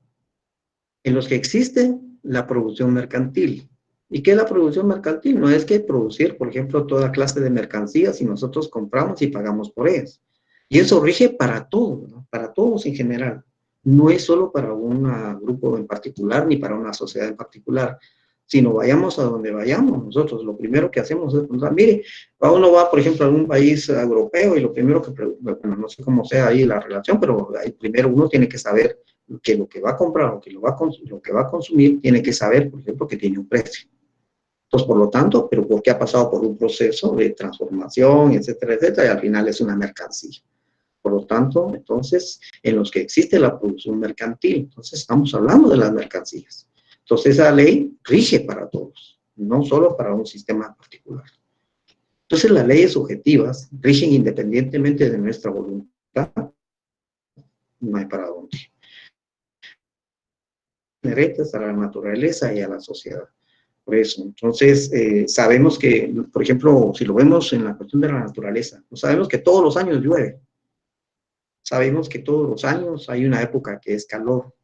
En los que existe la producción mercantil. ¿Y qué es la producción mercantil? No es que producir, por ejemplo, toda clase de mercancías y nosotros compramos y pagamos por ellas. Y eso rige para todos, ¿no? Para todos en general. No es solo para un grupo en particular ni para una sociedad en particular, sino vayamos a donde vayamos nosotros. Lo primero que hacemos es preguntar, mire, uno va, por ejemplo, a un país europeo y lo primero que, bueno, no sé cómo sea ahí la relación, pero ahí primero uno tiene que saber que lo que va a comprar o que lo que va a consumir tiene que saber, por ejemplo, que tiene un precio. Entonces, por lo tanto, pero porque ha pasado por un proceso de transformación, etcétera, etcétera, y al final es una mercancía. Por lo tanto, entonces, en los que existe la producción mercantil, entonces estamos hablando de las mercancías. Entonces, esa ley rige para todos, no solo para un sistema particular. Entonces, las leyes objetivas rigen independientemente de nuestra voluntad, no hay para dónde. Inherentes a la naturaleza y a la sociedad. Por eso, entonces, sabemos que, por ejemplo, si lo vemos en la cuestión de la naturaleza, pues sabemos que todos los años llueve. Sabemos que todos los años hay una época que es calor.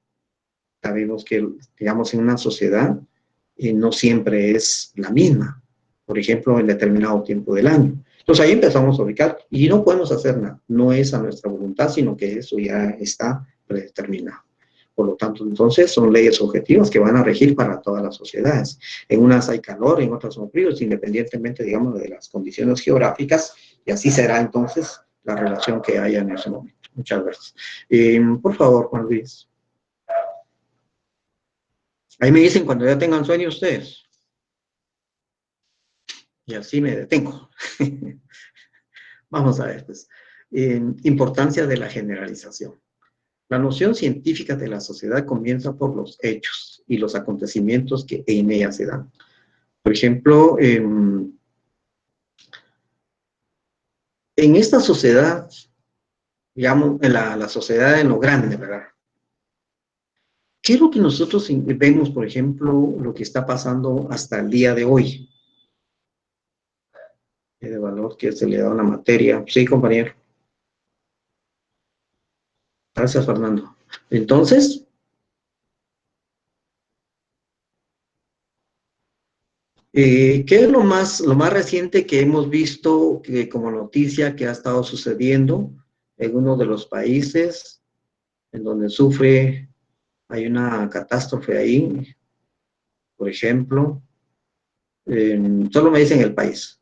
Sabemos que, digamos, en una sociedad no siempre es la misma. Por ejemplo, en determinado tiempo del año. Entonces ahí empezamos a ubicar y no podemos hacer nada. No es a nuestra voluntad, sino que eso ya está predeterminado. Por lo tanto, entonces, son leyes objetivas que van a regir para todas las sociedades. En unas hay calor, en otras son fríos, independientemente, digamos, de las condiciones geográficas, y así será entonces la relación que haya en ese momento. Muchas gracias. Por favor, Juan Luis. Ahí me dicen cuando ya tengan sueño ustedes. Y así me detengo. Vamos a ver, pues. Importancia de la generalización. La noción científica de la sociedad comienza por los hechos y los acontecimientos que en ella se dan. Por ejemplo, en esta sociedad, digamos, en la sociedad en lo grande, ¿verdad? ¿Qué es lo que nosotros vemos, por ejemplo, lo que está pasando hasta el día de hoy? De valor que se le da a una materia. Sí, compañero. Gracias, Fernando. Entonces, ¿qué es lo más reciente que hemos visto como noticia que ha estado sucediendo en uno de los países en donde hay una catástrofe ahí? por ejemplo, solo me dicen el país,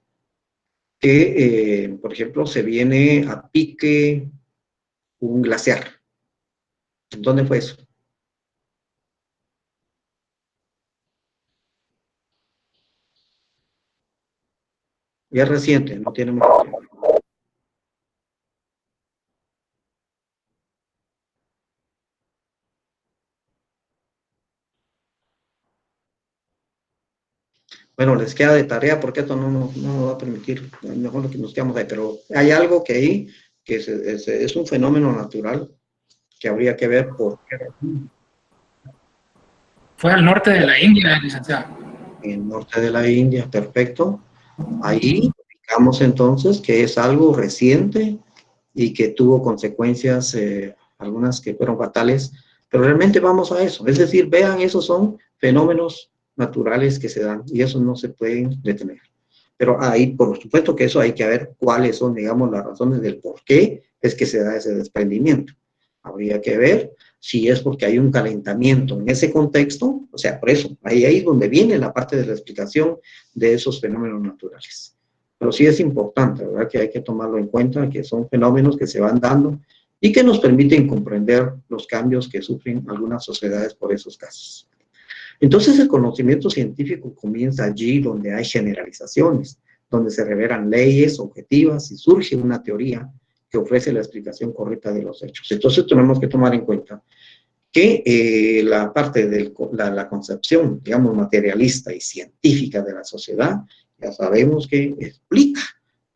que, por ejemplo, se viene a pique un glaciar. ¿Dónde fue eso? Ya es reciente, no tiene mucho tiempo. Bueno, les queda de tarea porque esto no nos va a permitir, mejor que nos quedamos ahí, pero hay algo que ahí, que es un fenómeno natural que habría que ver por qué. Fue al norte de la India, licenciado. En el norte de la India, perfecto. Ahí ubicamos entonces que es algo reciente y que tuvo consecuencias, algunas que fueron fatales, pero realmente vamos a eso. Es decir, vean, esos son fenómenos naturales que se dan y eso no se pueden detener. Pero ahí, por supuesto que eso hay que ver cuáles son, digamos, las razones del por qué es que se da ese desprendimiento. Habría que ver si es porque hay un calentamiento en ese contexto, o sea, por eso, ahí es donde viene la parte de la explicación de esos fenómenos naturales. Pero sí es importante, ¿verdad?, que hay que tomarlo en cuenta, que son fenómenos que se van dando y que nos permiten comprender los cambios que sufren algunas sociedades por esos casos. Entonces, el conocimiento científico comienza allí donde hay generalizaciones, donde se revelan leyes objetivas y surge una teoría que ofrece la explicación correcta de los hechos. Entonces, tenemos que tomar en cuenta que la parte de la concepción, digamos, materialista y científica de la sociedad, ya sabemos que explica,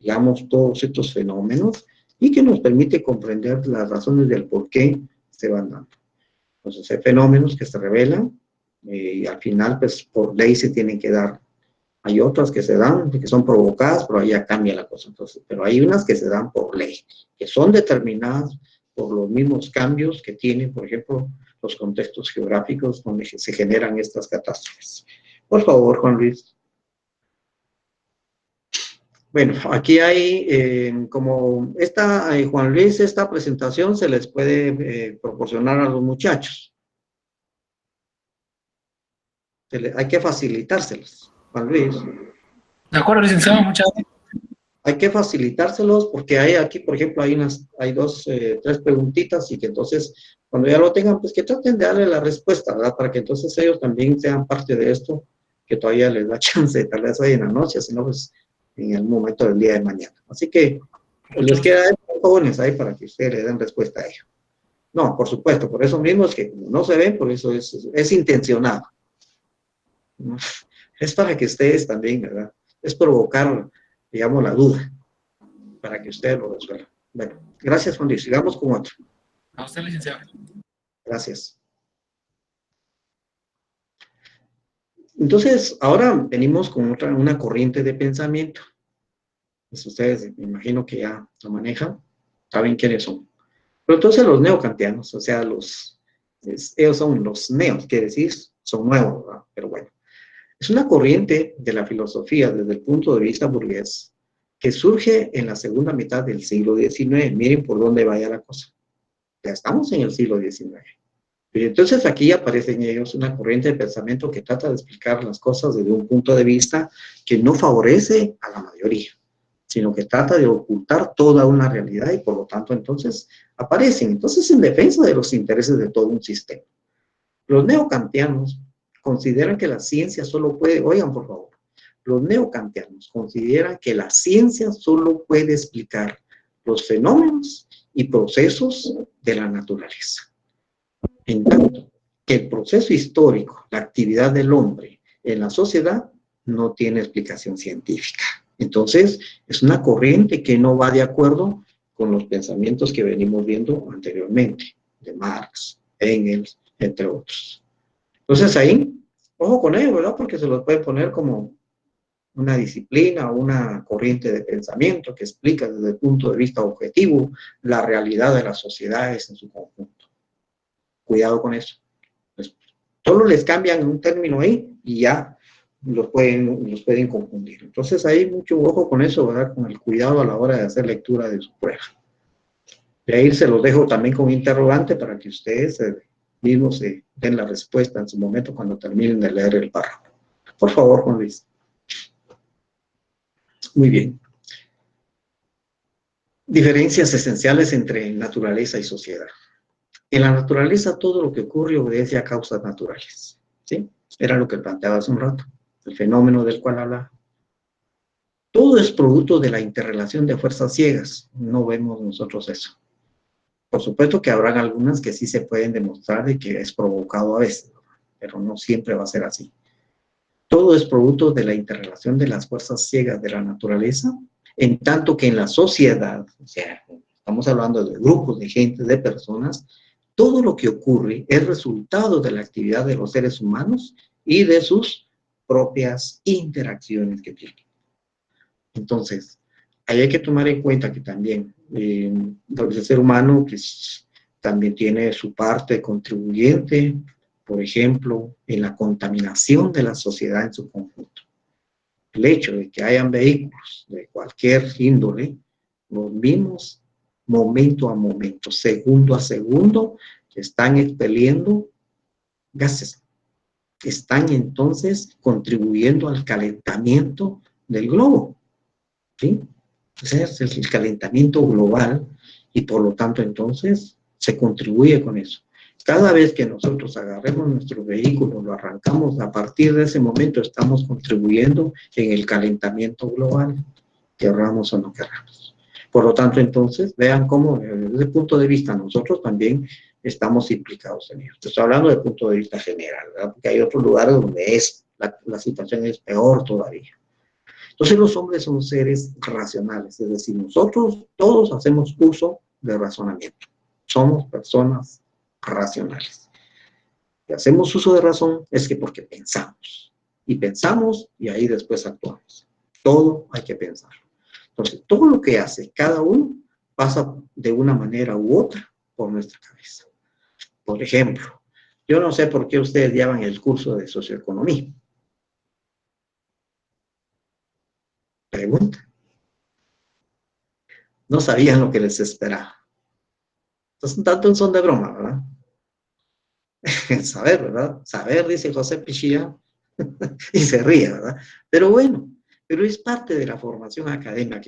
digamos, todos estos fenómenos y que nos permite comprender las razones del por qué se van dando. Entonces, hay fenómenos que se revelan y al final, pues, por ley se tienen que dar. Hay otras que se dan, que son provocadas, pero ahí ya cambia la cosa. Entonces, pero hay unas que se dan por ley, que son determinadas por los mismos cambios que tienen, por ejemplo, los contextos geográficos donde se generan estas catástrofes. Por favor, Juan Luis. Bueno, aquí hay, como Juan Luis, esta presentación se les puede proporcionar a los muchachos. Hay que facilitárselos, Juan Luis. De acuerdo, licenciado, muchas gracias. Hay que facilitárselos porque hay aquí, por ejemplo, hay tres preguntitas y que entonces, cuando ya lo tengan, pues que traten de darle la respuesta, ¿verdad? Para que entonces ellos también sean parte de esto, que todavía les da chance, tal vez hoy en la noche, sino pues en el momento del día de mañana. Así que les queda jóvenes ahí para que ustedes le den respuesta a ello. No, por supuesto, por eso mismo es que como no se ven, por eso es intencionado. Es para que ustedes también, ¿verdad? Es provocar, digamos, la duda, para que ustedes lo resuelvan. Bueno, gracias, Juan Luis. Sigamos con otro. A usted, licenciado. Gracias. Entonces, ahora venimos con una corriente de pensamiento. Pues ustedes, me imagino que ya lo manejan, saben quiénes son. Pero entonces los neocantianos, o sea, ellos son los neos, quiere decir, son nuevos, ¿verdad? Pero bueno. Es una corriente de la filosofía desde el punto de vista burgués que surge en la segunda mitad del siglo XIX. Miren por dónde vaya la cosa. Ya estamos en el siglo XIX. Y entonces aquí aparecen ellos una corriente de pensamiento que trata de explicar las cosas desde un punto de vista que no favorece a la mayoría, sino que trata de ocultar toda una realidad y por lo tanto entonces aparecen entonces en defensa de los intereses de todo un sistema. Los neocantianos consideran que la ciencia solo puede, oigan por favor, los neocantianos consideran que la ciencia solo puede explicar los fenómenos y procesos de la naturaleza. En tanto que el proceso histórico, la actividad del hombre en la sociedad, no tiene explicación científica. Entonces, es una corriente que no va de acuerdo con los pensamientos que venimos viendo anteriormente, de Marx, Engels, entre otros. Entonces ahí, ojo con ello, ¿verdad? Porque se los puede poner como una disciplina o una corriente de pensamiento que explica desde el punto de vista objetivo la realidad de las sociedades en su conjunto. Cuidado con eso. Pues, solo les cambian un término ahí y ya los pueden confundir. Entonces hay mucho ojo con eso, ¿verdad? Con el cuidado a la hora de hacer lectura de su prueba. De ahí se los dejo también con interrogante para que ustedes mismos se den la respuesta en su momento cuando terminen de leer el párrafo. Por favor, Juan Luis. Muy bien. Diferencias esenciales entre naturaleza y sociedad. En la naturaleza todo lo que ocurre obedece a causas naturales, ¿sí? Era lo que planteaba hace un rato, el fenómeno del cual hablaba. Todo es producto de la interrelación de fuerzas ciegas, no vemos nosotros eso. Por supuesto que habrán algunas que sí se pueden demostrar de que es provocado a veces, pero no siempre va a ser así. Todo es producto de la interrelación de las fuerzas ciegas de la naturaleza, en tanto que en la sociedad, o sea, estamos hablando de grupos de gente, de personas, todo lo que ocurre es resultado de la actividad de los seres humanos y de sus propias interacciones que tienen. Entonces, ahí hay que tomar en cuenta que también el ser humano pues, también tiene su parte contribuyente, por ejemplo, en la contaminación de la sociedad en su conjunto. El hecho de que hayan vehículos de cualquier índole, los mismos momento a momento, segundo a segundo, están expeliendo gases. Están entonces contribuyendo al calentamiento del globo. ¿Sí? Ese es el calentamiento global y por lo tanto entonces se contribuye con eso. Cada vez que nosotros agarremos nuestro vehículo, lo arrancamos, a partir de ese momento estamos contribuyendo en el calentamiento global, querramos o no querramos. Por lo tanto entonces, vean cómo desde ese punto de vista nosotros también estamos implicados en ello. Estoy hablando desde el punto de vista general, ¿verdad? Porque hay otros lugares donde la situación es peor todavía. Entonces los hombres son seres racionales, es decir, nosotros todos hacemos uso de razonamiento. Somos personas racionales. Si hacemos uso de razón es que porque pensamos. Y pensamos y ahí después actuamos. Todo hay que pensar. Entonces, todo lo que hace cada uno pasa de una manera u otra por nuestra cabeza. Por ejemplo, yo no sé por qué ustedes llevan el curso de socioeconomía. Pregunta. No sabían lo que les esperaba. Entonces, tanto son de broma, ¿verdad? Saber, ¿verdad? Saber, dice José Pichilla, y se ríe, ¿verdad? Pero bueno, pero es parte de la formación académica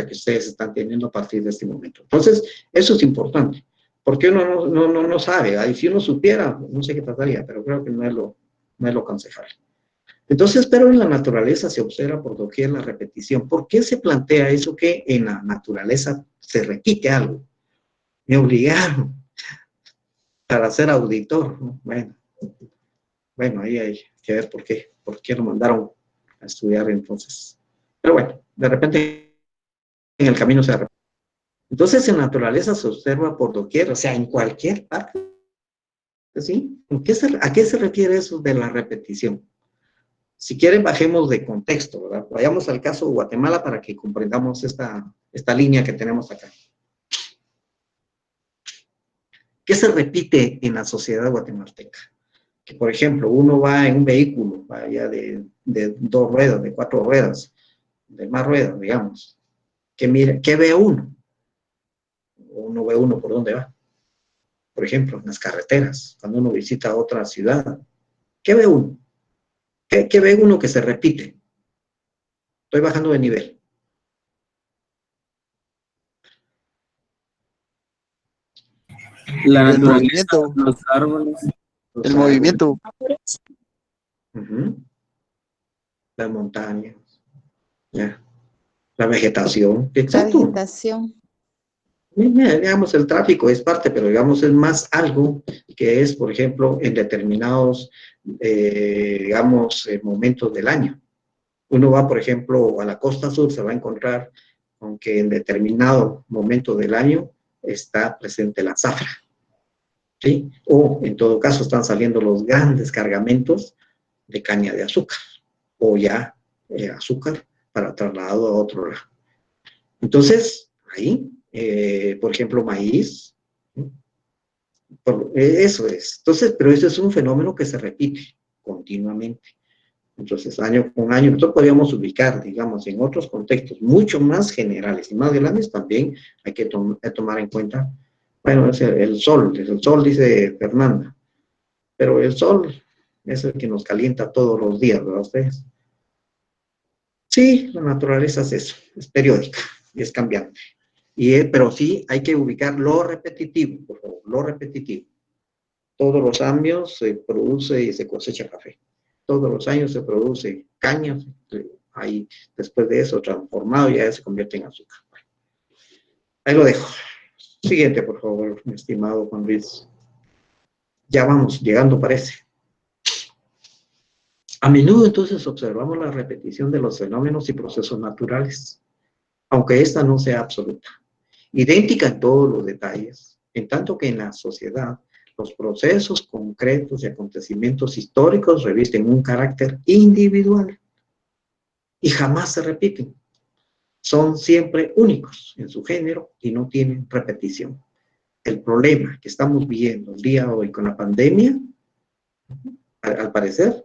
que ustedes están teniendo a partir de este momento. Entonces, eso es importante, porque uno no sabe, ¿verdad? Y si uno supiera, no sé qué pasaría, pero creo que no es lo aconsejable. Entonces, pero en la naturaleza se observa por doquier la repetición. ¿Por qué se plantea eso que en la naturaleza se repite algo? Me obligaron para ser auditor, ¿no? Bueno, ahí hay que ver por qué lo mandaron a estudiar entonces. Pero bueno, de repente en el camino se repite. Entonces en la naturaleza se observa por doquier, o sea, en cualquier parte. ¿Sí? ¿A qué se refiere eso de la repetición? Si quieren, bajemos de contexto, ¿verdad? Vayamos al caso de Guatemala para que comprendamos esta línea que tenemos acá. ¿Qué se repite en la sociedad guatemalteca? Que, por ejemplo, uno va en un vehículo, vaya de 2 ruedas, de 4 ruedas, de más ruedas, digamos. ¿Qué ve uno? Uno ve uno por dónde va. Por ejemplo, en las carreteras, cuando uno visita otra ciudad. ¿Qué ve uno? ¿Qué ve uno que se repite? Estoy bajando de nivel. La El naturaleza, movimiento. los árboles. El movimiento. Las montañas, ya. La vegetación, La exacto. vegetación. Digamos, el tráfico es parte, pero digamos es más algo que es, por ejemplo, en determinados, digamos, momentos del año. Uno va, por ejemplo, a la costa sur, se va a encontrar con que en determinado momento del año está presente la zafra, ¿sí? O, en todo caso, están saliendo los grandes cargamentos de caña de azúcar, o ya azúcar para trasladado a otro lado. Entonces, ahí, por ejemplo, maíz, eso es. Entonces, pero eso es un fenómeno que se repite continuamente. Entonces, año con año, nosotros podríamos ubicar, digamos, en otros contextos mucho más generales y más grandes también hay que tomar en cuenta, bueno, es el sol, dice Fernanda, pero el sol Es el que nos calienta todos los días, ¿verdad ustedes? Sí, la naturaleza es eso, es periódica y es cambiante. Pero sí hay que ubicar lo repetitivo, por favor, lo repetitivo. Todos los años se produce y se cosecha café. Todos los años se produce caña, ahí después de eso transformado ya se convierte en azúcar. Ahí lo dejo. Siguiente, por favor, mi estimado Juan Luis. Ya vamos llegando, parece. A menudo entonces observamos la repetición de los fenómenos y procesos naturales, aunque esta no sea absoluta, idéntica en todos los detalles, en tanto que en la sociedad los procesos concretos y acontecimientos históricos revisten un carácter individual y jamás se repiten. Son siempre únicos en su género y no tienen repetición. El problema que estamos viviendo el día de hoy con la pandemia, al parecer,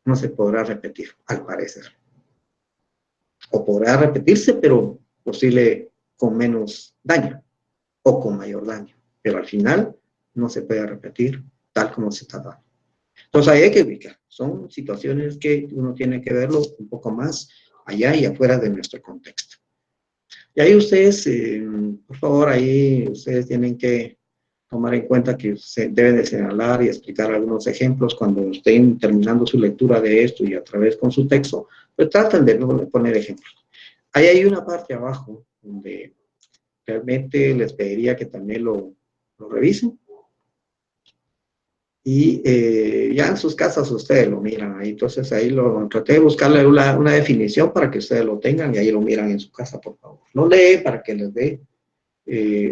no se podrá repetir, al parecer. O podrá repetirse, pero posible con menos daño o con mayor daño. Pero al final no se puede repetir tal como se está dando. Entonces ahí hay que ubicar. Son situaciones que uno tiene que verlo un poco más allá y afuera de nuestro contexto. Y ahí ustedes, por favor, ahí ustedes tienen que tomar en cuenta que se deben de señalar y explicar algunos ejemplos cuando estén terminando su lectura de esto y a través con su texto, pues traten de poner ejemplos. Ahí hay una parte abajo donde realmente les pediría que también lo revisen. Y ya en sus casas ustedes lo miran ahí. Entonces ahí traté de buscarle una definición para que ustedes lo tengan y ahí lo miran en su casa, por favor. Lo lee para que les dé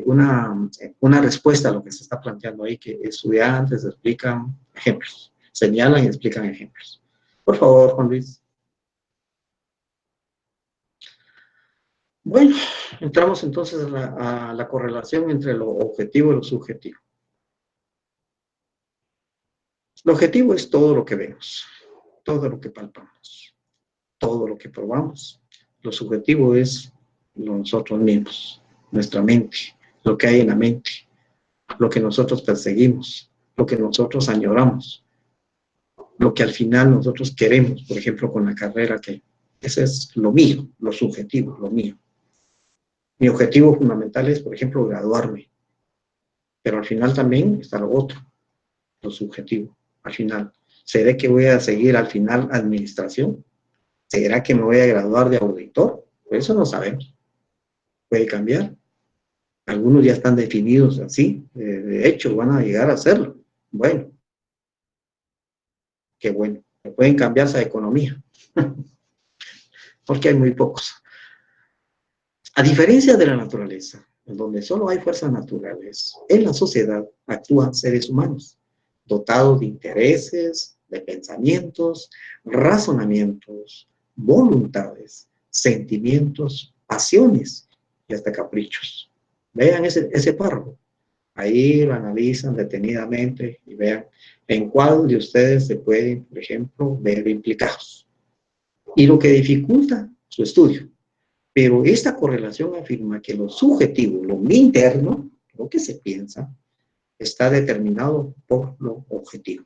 una respuesta a lo que se está planteando ahí, que estudiantes explican ejemplos, señalan y explican ejemplos. Por favor, Juan Luis. Bueno, entramos entonces a la correlación entre lo objetivo y lo subjetivo. Lo objetivo es todo lo que vemos, todo lo que palpamos, todo lo que probamos. Lo subjetivo es nosotros mismos, nuestra mente, lo que hay en la mente, lo que nosotros perseguimos, lo que nosotros añoramos, lo que al final nosotros queremos, por ejemplo, con la carrera que ese es lo mío, lo subjetivo, lo mío. Mi objetivo fundamental es, por ejemplo, graduarme, pero al final también está lo otro, lo subjetivo. Al final, ¿será que voy a seguir al final administración? ¿Será que me voy a graduar de auditor? Pues eso no sabemos. Puede cambiar. Algunos ya están definidos así. De hecho, van a llegar a hacerlo. Bueno. Qué bueno. Pueden cambiarse a economía. Porque hay muy pocos. A diferencia de la naturaleza, en donde solo hay fuerzas naturales, en la sociedad actúan seres humanos, dotados de intereses, de pensamientos, razonamientos, voluntades, sentimientos, pasiones y hasta caprichos. Vean ese párrafo. Ahí lo analizan detenidamente y vean en cuál de ustedes se pueden, por ejemplo, ver implicados. Y lo que dificulta su estudio. Pero esta correlación afirma que lo subjetivo, lo interno, lo que se piensa, está determinado por lo objetivo.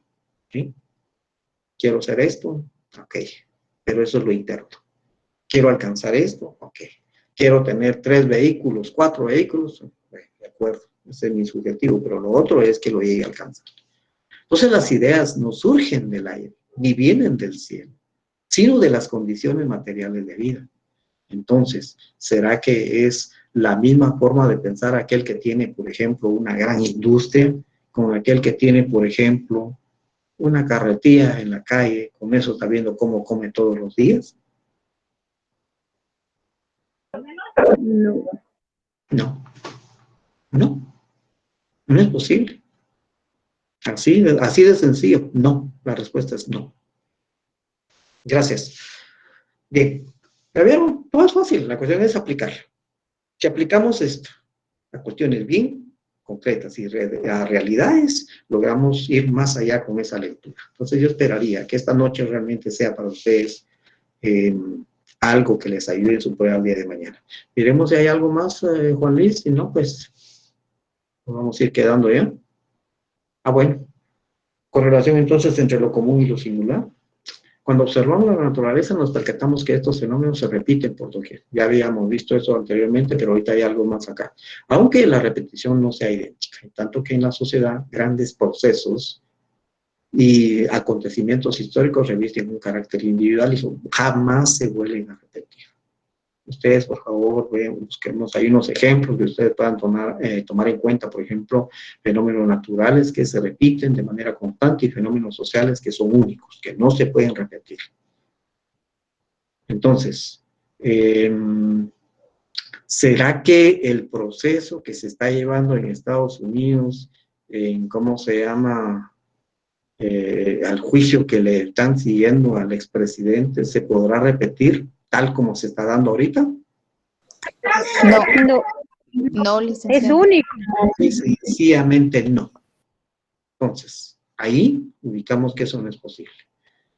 ¿Sí? Quiero hacer esto, ok, pero eso es lo interno. Quiero alcanzar esto, ok. Quiero tener 3 vehículos, 4 vehículos, de acuerdo, ese es mi subjetivo, pero lo otro es que lo llegue a alcanzar. Entonces las ideas no surgen del aire, ni vienen del cielo, sino de las condiciones materiales de vida. Entonces, ¿será que es la misma forma de pensar aquel que tiene, por ejemplo, una gran industria, con aquel que tiene, por ejemplo, una carretilla en la calle, con eso está viendo cómo come todos los días? No. No. No. No es posible. Así de sencillo. No. La respuesta es no. Gracias. Bien. ¿Ya vieron? Todo es fácil. La cuestión es aplicarlo. Si aplicamos esto a cuestiones bien concretas y a realidades, logramos ir más allá con esa lectura. Entonces yo esperaría que esta noche realmente sea para ustedes algo que les ayude en su prueba el día de mañana. Miremos si hay algo más, Juan Luis, si no, pues nos vamos a ir quedando ya. Ah, bueno. Correlación entonces entre lo común y lo singular. Cuando observamos la naturaleza nos percatamos que estos fenómenos se repiten por doquier. Ya habíamos visto eso anteriormente, pero ahorita hay algo más acá. Aunque la repetición no sea idéntica, tanto que en la sociedad grandes procesos y acontecimientos históricos revisten un carácter individual y jamás se vuelven a repetir. Ustedes, por favor, busquemos ahí unos ejemplos que ustedes puedan tomar en cuenta, por ejemplo, fenómenos naturales que se repiten de manera constante y fenómenos sociales que son únicos, que no se pueden repetir. Entonces, ¿será que el proceso que se está llevando en Estados Unidos, ¿cómo se llama?, al juicio que le están siguiendo al expresidente, se podrá repetir tal como se está dando ahorita? No, licenciado. Es único. Sencillamente no. Entonces, ahí ubicamos que eso no es posible.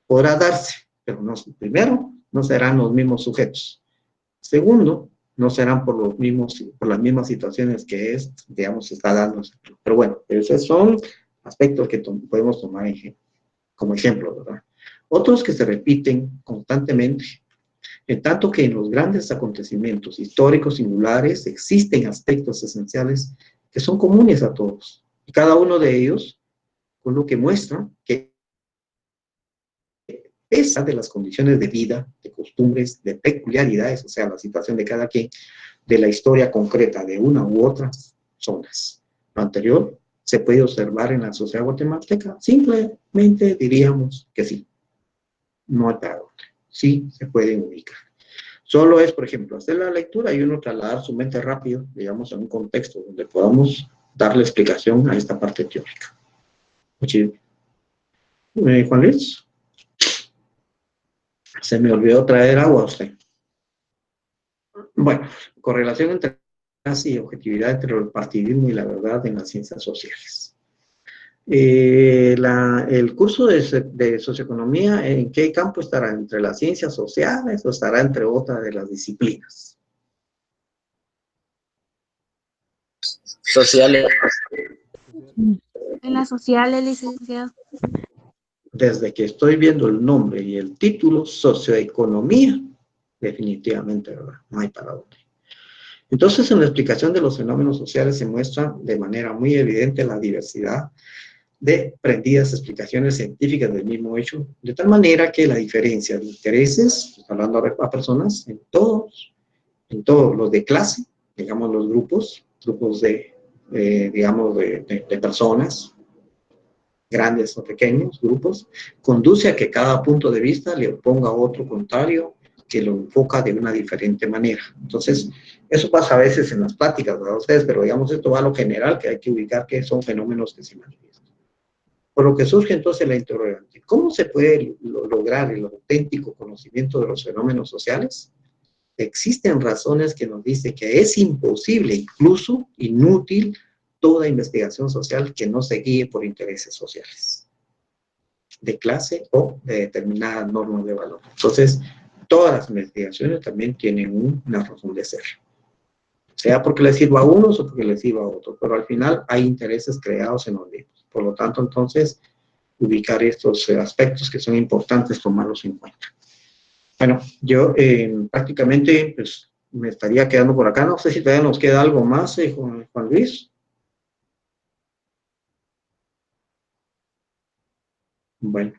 Podrá darse, pero no, primero, no serán los mismos sujetos. Segundo, no serán por las mismas situaciones que digamos, se está dando. Pero bueno, esos son aspectos que podemos tomar como ejemplo, ¿verdad? Otros que se repiten constantemente, en tanto que en los grandes acontecimientos históricos singulares existen aspectos esenciales que son comunes a todos. Y cada uno de ellos, con lo que muestra que pesa de las condiciones de vida, de costumbres, de peculiaridades, o sea, la situación de cada quien, de la historia concreta de una u otra zonas. Lo anterior se puede observar en la sociedad guatemalteca. Simplemente diríamos que sí. No hay para dónde. Sí se pueden ubicar. Solo es, por ejemplo, hacer la lectura y uno trasladar su mente rápido, digamos, en un contexto donde podamos darle explicación a esta parte teórica. Juan Luis, se me olvidó traer agua a usted. Bueno, correlación entre y objetividad entre el partidismo y la verdad en las ciencias sociales. El curso de socioeconomía, ¿en qué campo estará? ¿Entre las ciencias sociales o estará entre otras de las disciplinas? Sociales. En las sociales, licenciado. Desde que estoy viendo el nombre y el título, socioeconomía, definitivamente, ¿verdad? No hay para dónde. Entonces, en la explicación de los fenómenos sociales se muestra de manera muy evidente la diversidad de prendidas explicaciones científicas del mismo hecho, de tal manera que la diferencia de intereses, hablando a personas, en todos los de clase, digamos los grupos de personas, grandes o pequeños grupos, conduce a que cada punto de vista le oponga otro contrario que lo enfoca de una diferente manera. Entonces, eso pasa a veces en las pláticas, ¿verdad? Ustedes, pero digamos, esto va a lo general, que hay que ubicar que son fenómenos que se manifiestan. Por lo que surge entonces la interrogante, ¿cómo se puede lograr el auténtico conocimiento de los fenómenos sociales? Existen razones que nos dicen que es imposible, incluso inútil, toda investigación social que no se guíe por intereses sociales, de clase o de determinadas normas de valor. Entonces, todas las investigaciones también tienen una razón de ser. Sea porque les sirva a unos o porque les sirva a otros, pero al final hay intereses creados en los libros. Por lo tanto, entonces, ubicar estos aspectos que son importantes, tomarlos en cuenta. Bueno, yo prácticamente pues, me estaría quedando por acá. No sé si todavía nos queda algo más, Juan Luis. Bueno.